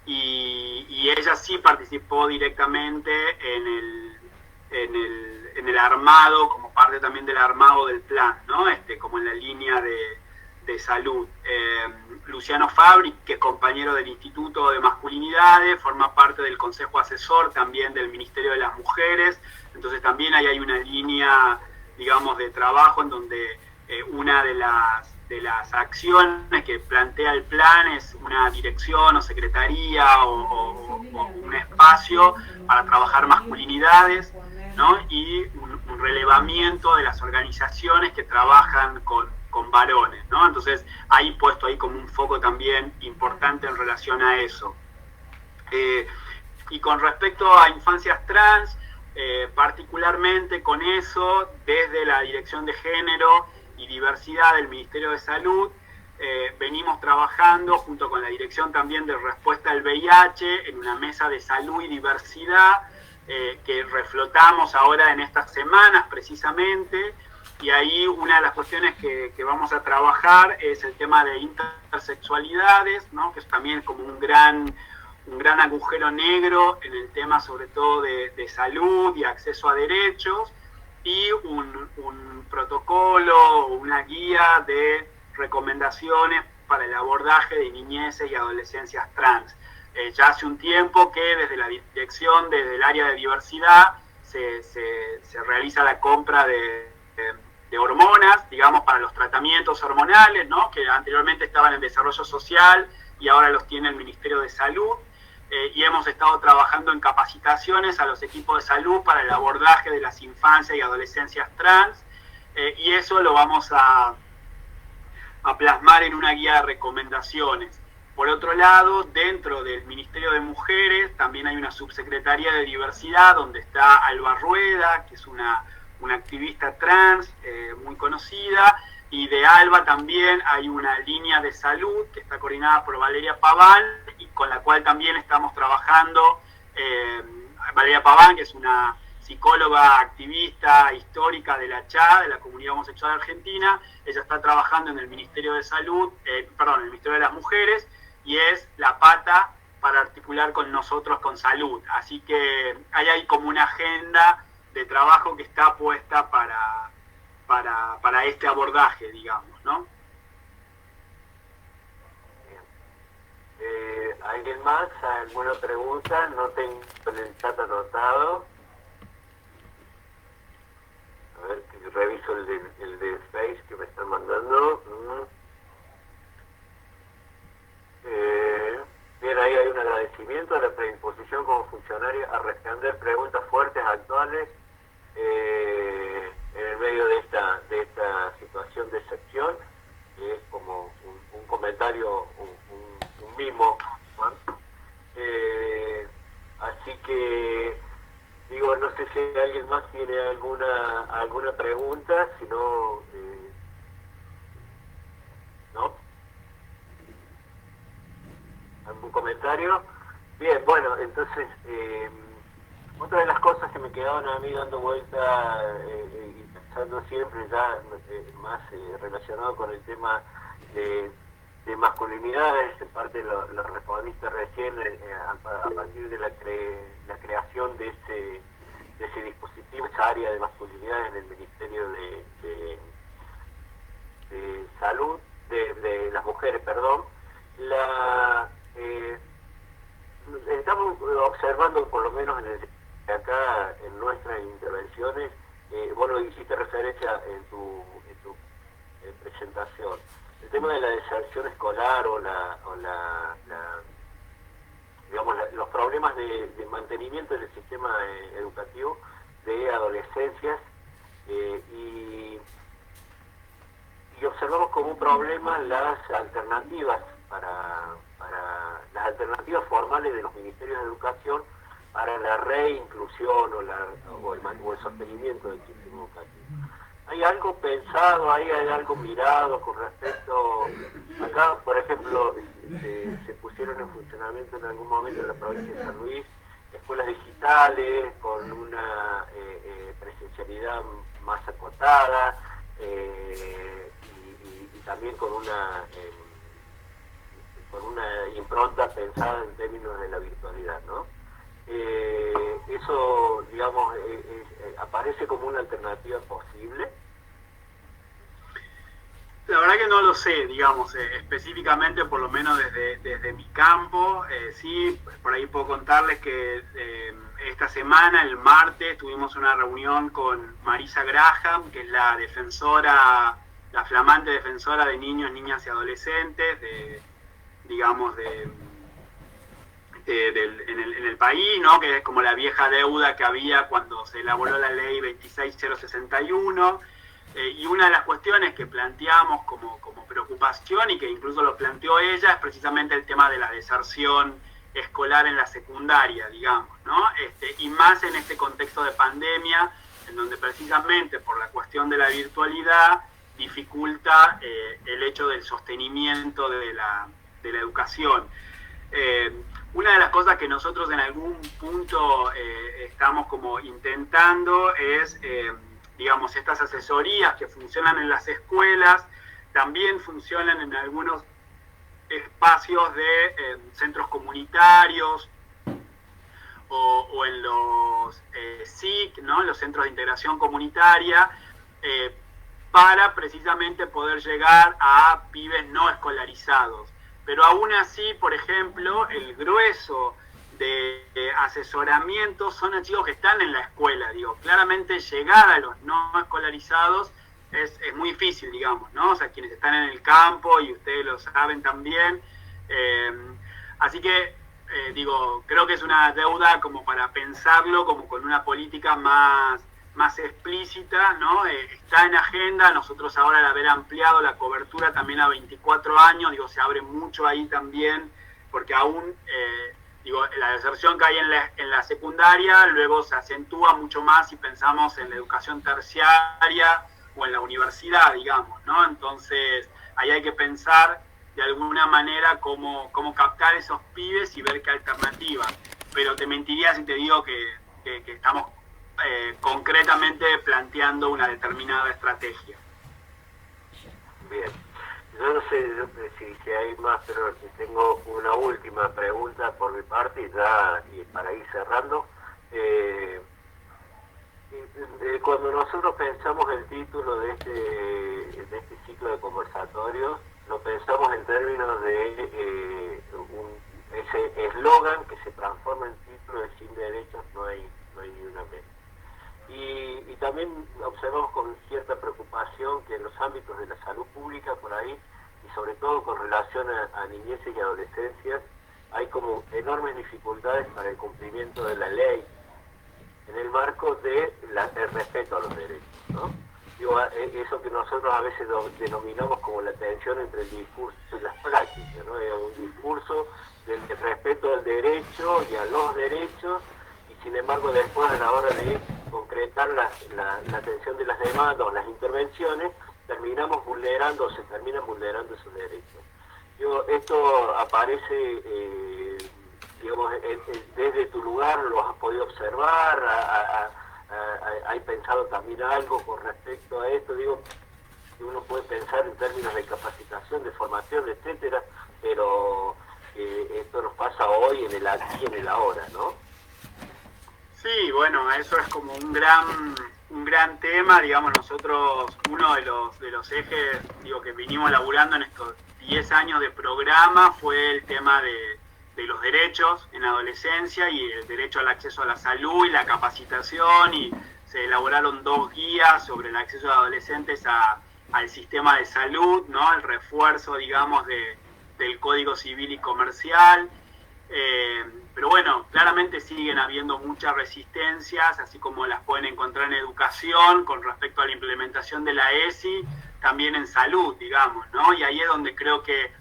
y ella sí participó directamente en el armado, como parte también del armado del plan, ¿no? Como en la línea de salud. Luciano Fabri, que es compañero del Instituto de Masculinidades, forma parte del Consejo Asesor también del Ministerio de las Mujeres. Entonces también ahí hay una línea, digamos, de trabajo en donde una de las acciones que plantea el plan es una dirección o secretaría o un espacio para trabajar masculinidades, ¿no? Y un relevamiento de las organizaciones que trabajan con varones, ¿no? Entonces hay puesto ahí como un foco también importante en relación a eso. Y con respecto a infancias trans, particularmente con eso, desde la Dirección de Género y Diversidad del Ministerio de Salud, venimos trabajando junto con la Dirección también de Respuesta al VIH en una mesa de salud y diversidad que reflotamos ahora en estas semanas precisamente, y ahí una de las cuestiones que vamos a trabajar es el tema de intersexualidades, ¿no? Que es también como un gran agujero negro en el tema sobre todo de salud y acceso a derechos. y un protocolo, una guía de recomendaciones para el abordaje de niñeces y adolescencias trans. Ya hace un tiempo que desde la dirección, desde el área de diversidad, se realiza la compra de hormonas, digamos, para los tratamientos hormonales, ¿no? Que anteriormente estaban en desarrollo social y ahora los tiene el Ministerio de Salud. Y hemos estado trabajando en capacitaciones a los equipos de salud para el abordaje de las infancias y adolescencias trans, y eso lo vamos a plasmar en una guía de recomendaciones. Por otro lado, dentro del Ministerio de Mujeres también hay una subsecretaría de diversidad donde está Alba Rueda, que es una activista trans muy conocida, y de Alba también hay una línea de salud que está coordinada por Valeria Paván y con la cual también estamos trabajando. Valeria Paván, que es una psicóloga activista histórica de la CHA, de la Comunidad Homosexual Argentina, ella está trabajando en el Ministerio de Salud, el Ministerio de las Mujeres, y es la pata para articular con nosotros con salud. Así que hay como una agenda de trabajo que está puesta para este abordaje, digamos, ¿no?
¿Alguien más? ¿Alguna pregunta? No tengo el chat anotado. A ver, que reviso el de Face que me están mandando. Bien, ahí hay un agradecimiento a la predisposición como funcionario a responder preguntas fuertes actuales en el medio de esta situación de excepción, que es como un comentario, un mimo, ¿no? Así que digo, no sé si alguien más tiene alguna pregunta, si no, ¿no? ¿Algún comentario? Bien, bueno, entonces, otra de las cosas que me quedaban a mí dando vuelta y pensando siempre ya más relacionado con el tema de masculinidades, en parte lo respondiste recién a partir de la creación de ese dispositivo, esa área de masculinidades en el Ministerio de Salud, de las mujeres, perdón. Estamos observando, por lo menos acá en nuestras intervenciones, vos lo hiciste referencia en tu presentación, el tema de la deserción escolar digamos, los problemas de mantenimiento del sistema educativo de adolescencias, y observamos como un problema las alternativas las alternativas formales de los ministerios de educación para la reinclusión o el sostenimiento del sistema educativo. ¿Hay algo pensado, hay algo mirado con respecto? Acá, por ejemplo, se pusieron en funcionamiento en algún momento en la provincia de San Luis escuelas digitales con una presencialidad más acotada, y también con una impronta pensada en términos de la virtualidad, ¿no? Eso, digamos, aparece como una alternativa posible.
La verdad que no lo sé, digamos, específicamente, por lo menos desde mi campo. Sí, por ahí puedo contarles que esta semana, el martes, tuvimos una reunión con Marisa Graham, que es la flamante defensora de niños, niñas y adolescentes, en el país, ¿no? Que es como la vieja deuda que había cuando se elaboró la ley 26061. Y una de las cuestiones que planteamos como preocupación, y que incluso lo planteó ella, es precisamente el tema de la deserción escolar en la secundaria, digamos, ¿no? Y más en este contexto de pandemia, en donde precisamente por la cuestión de la virtualidad dificulta el hecho del sostenimiento de la educación. Una de las cosas que nosotros en algún punto estamos como intentando es, digamos, estas asesorías que funcionan en las escuelas, también funcionan en algunos espacios de centros comunitarios o en los SIC, ¿no? Los centros de integración comunitaria, para precisamente poder llegar a pibes no escolarizados. Pero aún así, por ejemplo, el grueso de asesoramiento son a chicos que están en la escuela. Digo, claramente llegar a los no escolarizados es muy difícil, digamos, ¿no? O sea, quienes están en el campo, y ustedes lo saben también. Así que, digo, creo que es una deuda como para pensarlo como con una política más explícita, ¿no? Está en agenda. Nosotros ahora, al haber ampliado la cobertura también a 24 años, digo, se abre mucho ahí también, porque aún, digo, la deserción que hay en la secundaria luego se acentúa mucho más si pensamos en la educación terciaria o en la universidad, digamos, ¿no? Entonces, ahí hay que pensar de alguna manera cómo captar esos pibes y ver qué alternativa. Pero te mentiría si te digo que estamos concretamente planteando una determinada estrategia.
Bien. Yo no sé si hay más, pero tengo una última pregunta por mi parte y para ir cerrando. Cuando nosotros pensamos el título de este ciclo de conversatorios, lo pensamos en términos de ese eslogan que se transforma en título de Sin Derechos no hay ni una menos. Y también observamos con cierta preocupación que en los ámbitos de la salud pública por ahí, y sobre todo con relación a niñeces y adolescencias, hay como enormes dificultades para el cumplimiento de la ley en el marco del respeto a los derechos, ¿no? Digo, eso que nosotros a veces denominamos como la tensión entre el discurso y las prácticas, ¿no? Un discurso del respeto al derecho y a los derechos, y sin embargo después, a la hora de concretar la atención de las demandas o las intervenciones, se terminan vulnerando esos derechos. Digo, esto aparece, digamos, desde tu lugar, lo has podido observar, ¿hay pensado también algo con respecto a esto? Digo, uno puede pensar en términos de capacitación, de formación, etcétera, pero esto nos pasa hoy en el aquí y en el ahora, ¿no?
Sí, bueno, eso es como un gran tema. Digamos, nosotros, uno de los ejes, digo, que vinimos laburando en estos 10 años de programa fue el tema de los derechos en adolescencia y el derecho al acceso a la salud y la capacitación, y se elaboraron 2 guías sobre el acceso de adolescentes al sistema de salud, ¿no? El refuerzo, digamos, del Código Civil y Comercial. Pero bueno, claramente siguen habiendo muchas resistencias, así como las pueden encontrar en educación con respecto a la implementación de la ESI, también en salud, digamos, ¿no? Y ahí es donde creo que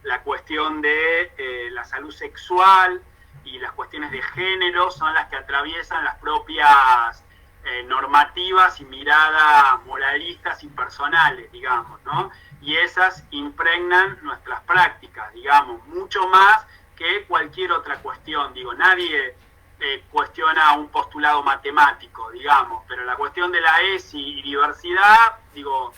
la cuestión de la salud sexual y las cuestiones de género son las que atraviesan las propias normativas y miradas moralistas y personales, digamos, ¿no? Y esas impregnan nuestras prácticas, digamos, mucho más que cualquier otra cuestión. Digo, nadie cuestiona un postulado matemático, digamos, pero la cuestión de la ESI y diversidad, digo,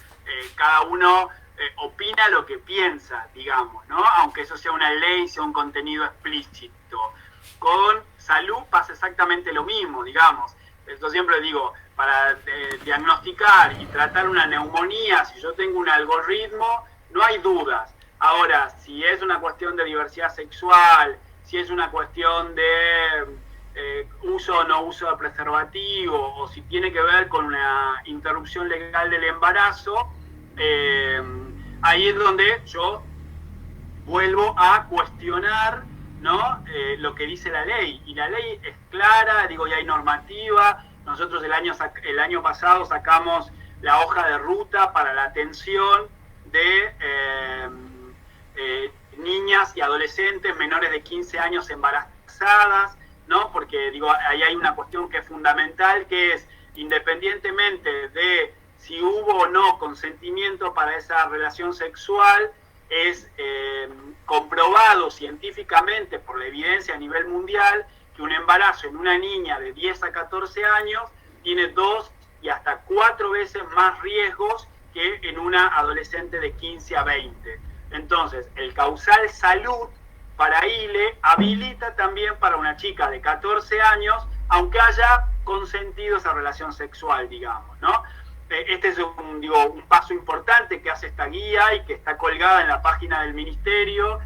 cada uno opina lo que piensa, digamos, ¿no? Aunque eso sea una ley, sea un contenido explícito. Con salud pasa exactamente lo mismo, digamos. Esto siempre digo, para diagnosticar y tratar una neumonía, si yo tengo un algoritmo, no hay dudas. Ahora, si es una cuestión de diversidad sexual, si es una cuestión de uso o no uso de preservativo, o si tiene que ver con una interrupción legal del embarazo, ahí es donde yo vuelvo a cuestionar, ¿no? Lo que dice la ley. Y la ley es clara, digo, y hay normativa. Nosotros el año pasado sacamos la hoja de ruta para la atención de niñas y adolescentes menores de 15 años embarazadas, ¿no? Porque digo, ahí hay una cuestión que es fundamental, que es, independientemente de si hubo o no consentimiento para esa relación sexual, es comprobado científicamente por la evidencia a nivel mundial que un embarazo en una niña de 10 a 14 años tiene 2 y hasta 4 veces más riesgos que en una adolescente de 15 a 20. Entonces, el causal salud para ILE habilita también para una chica de 14 años, aunque haya consentido esa relación sexual, digamos, ¿no? Este es un paso importante que hace esta guía y que está colgada en la página del Ministerio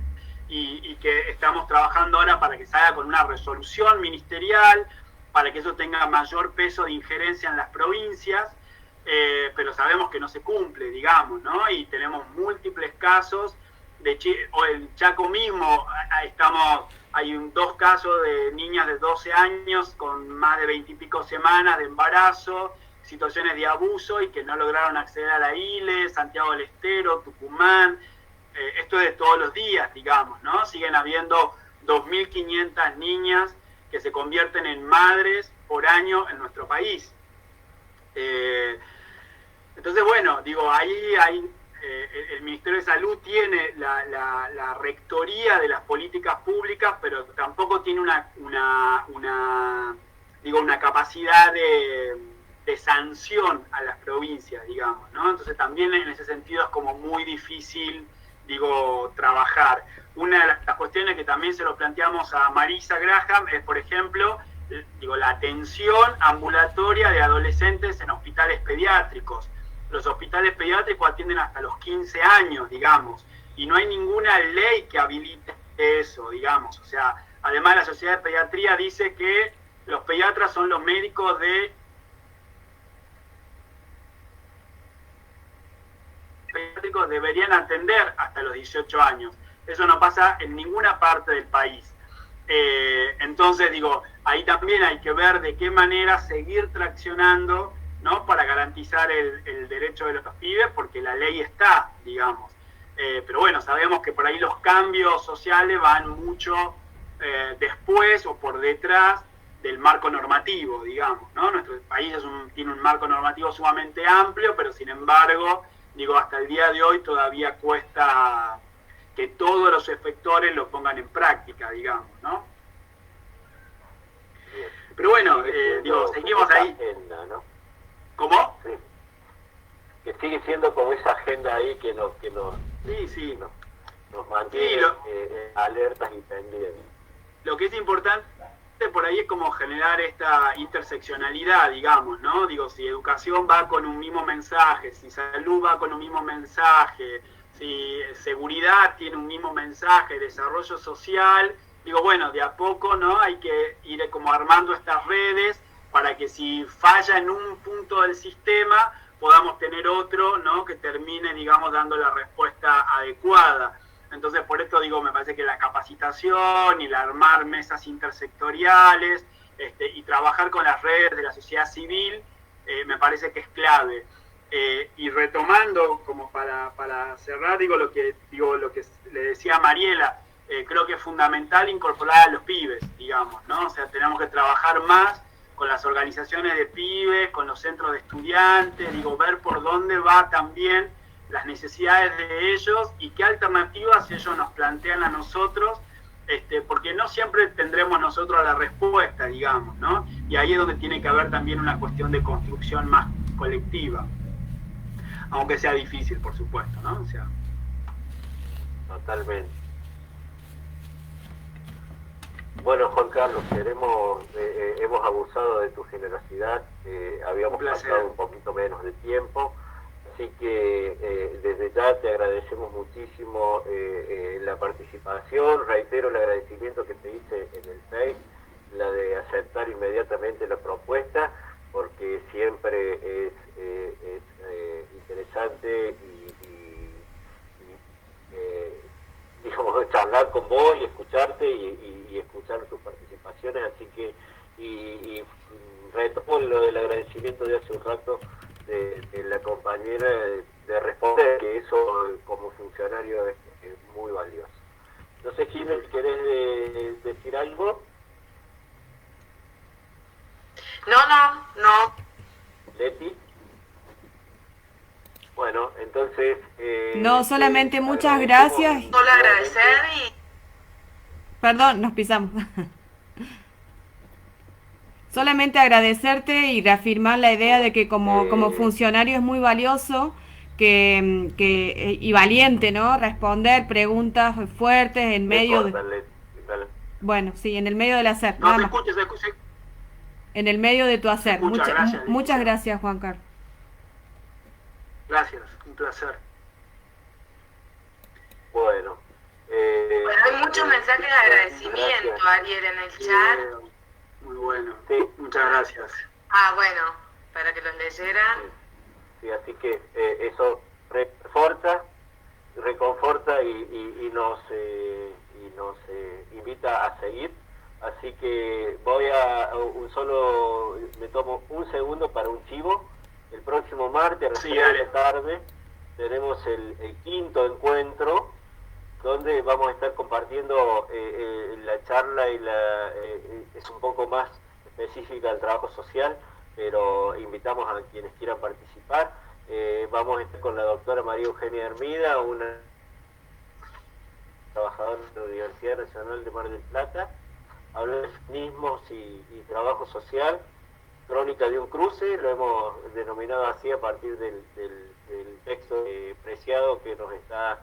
y que estamos trabajando ahora para que salga con una resolución ministerial, para que eso tenga mayor peso de injerencia en las provincias, pero sabemos que no se cumple, digamos, ¿no? Y tenemos múltiples casos, o el Chaco mismo, hay 2 casos de niñas de 12 años con más de 20 y pico semanas de embarazo, situaciones de abuso y que no lograron acceder a la ILE, Santiago del Estero, Tucumán, esto es de todos los días, digamos, ¿no? Siguen habiendo 2.500 niñas que se convierten en madres por año en nuestro país. Entonces, bueno, digo, ahí hay, el Ministerio de Salud tiene la rectoría de las políticas públicas, pero tampoco tiene una capacidad de sanción a las provincias, digamos, ¿no? Entonces también en ese sentido es como muy difícil, trabajar. Una de las cuestiones que también se lo planteamos a Marisa Graham es, por ejemplo, la atención ambulatoria de adolescentes en hospitales pediátricos. Los hospitales pediátricos atienden hasta los 15 años, digamos, y no hay ninguna ley que habilite eso, digamos. O sea, además la Sociedad de Pediatría dice que los pediatras son los médicos pediátricos deberían atender hasta los 18 años. Eso no pasa en ninguna parte del país. Entonces, ahí también hay que ver de qué manera seguir traccionando, ¿no? Para garantizar el derecho de los pibes, porque la ley está, digamos. Pero bueno, sabemos que por ahí los cambios sociales van mucho después o por detrás del marco normativo, digamos, ¿no? Nuestro país tiene un marco normativo sumamente amplio, pero sin embargo, hasta el día de hoy todavía cuesta que todos los efectores lo pongan en práctica, digamos, ¿no? Pero bueno, seguimos ahí.
Agenda, ¿no?
¿Cómo?
Sí. Que sigue siendo como esa agenda ahí que nos mantiene alertas y pendientes.
Lo que es importante por ahí es como generar esta interseccionalidad, digamos, ¿no? Si educación va con un mismo mensaje, si salud va con un mismo mensaje, si seguridad tiene un mismo mensaje, desarrollo social, bueno, de a poco, ¿no? Hay que ir como armando estas redes para que si falla en un punto del sistema, podamos tener otro, ¿no? Que termine, dando la respuesta adecuada. Entonces, por esto me parece que la capacitación y el armar mesas intersectoriales y trabajar con las redes de la sociedad civil, me parece que es clave. Y retomando, como para cerrar, lo que le decía a Mariela, creo que es fundamental incorporar a los pibes, digamos, ¿no? O sea, tenemos que trabajar más con las organizaciones de pibes, con los centros de estudiantes, ver por dónde va también las necesidades de ellos y qué alternativas ellos nos plantean a nosotros, porque no siempre tendremos nosotros la respuesta, digamos, ¿no? Y ahí es donde tiene que haber también una cuestión de construcción más colectiva, aunque sea difícil, por supuesto, ¿no? O sea,
totalmente. Bueno, Juan Carlos, hemos abusado de tu generosidad, habíamos pasado un poquito menos de tiempo. Así que desde ya te agradecemos muchísimo la participación. Reitero el agradecimiento que te hice en el Face, la de aceptar inmediatamente la propuesta, porque siempre es interesante charlar con vos y escucharte y escuchar tus participaciones. Así que retomo lo del agradecimiento de hace un rato de la compañera de responder, que eso como funcionario es muy valioso. No sé, Jiménez, ¿querés decir algo?
No.
¿Leti? Bueno, entonces...
no, solamente muchas gracias.
Solo agradecer y...
Perdón, nos pisamos. Solamente agradecerte y reafirmar la idea de que como funcionario es muy valioso y valiente, ¿no? Responder preguntas fuertes en medio de...
Dale.
Bueno, sí, en el medio del hacer,
No,
nada
se
más.
escucha, se escucha.
En el medio de tu hacer.
Muchas gracias,
Muchas
Leticia.
gracias, Juan Carlos.
Gracias, un placer.
Bueno.
Bueno, hay muchos mensajes de agradecimiento,
gracias.
Ariel, en el chat.
Muy bueno,
Sí.
muchas gracias.
Ah, bueno, para que los leyeran.
Sí, así que eso reconforta y nos invita a seguir. Así que me tomo un segundo para un chivo. El próximo martes a las 3 de la tarde tenemos el quinto encuentro, donde vamos a estar compartiendo la charla es un poco más específica del trabajo social, pero invitamos a quienes quieran participar. Vamos a estar con la doctora María Eugenia Hermida, una trabajadora de la Universidad Nacional de Mar del Plata, hablando de feminismos y trabajo social, crónica de un cruce, lo hemos denominado así a partir del texto Preciado que nos está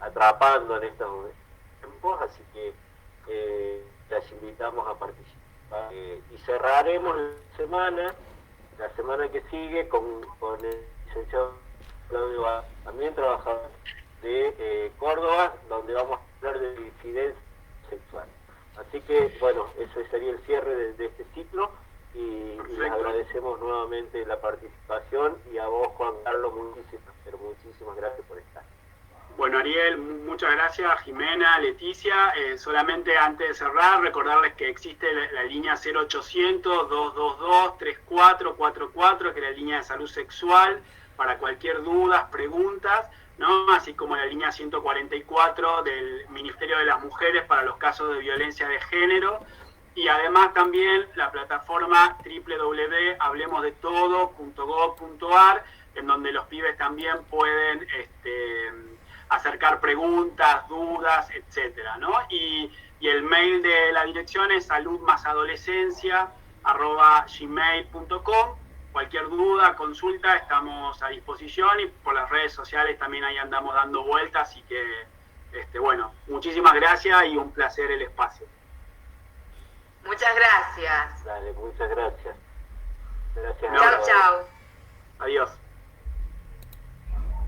atrapando en estos tiempos, así que las invitamos a participar. Y cerraremos la semana que sigue con el licenciado Claudio Bá, también trabajador de Córdoba, donde vamos a hablar de disidencia sexual. Así que, bueno, ese sería el cierre de este ciclo y les agradecemos nuevamente la participación y a vos, Juan Carlos, muchísimas gracias por estar.
Bueno, Ariel, muchas gracias. Jimena, Leticia, solamente antes de cerrar, recordarles que existe la línea 0800-222-3444, que es la línea de salud sexual, para cualquier duda, preguntas, ¿no? Así como la línea 144 del Ministerio de las Mujeres para los casos de violencia de género. Y además también la plataforma www.hablemosdetodo.gov.ar, en donde los pibes también pueden acercar preguntas, dudas, etcétera, ¿no? Y el mail de la dirección es saludmasadolescencia@gmail.com. Cualquier duda, consulta, estamos a disposición, y por las redes sociales también ahí andamos dando vueltas, así que, bueno, muchísimas gracias y un placer el espacio.
Muchas gracias.
Dale, muchas gracias. Gracias.
Chao, chao.
Adiós.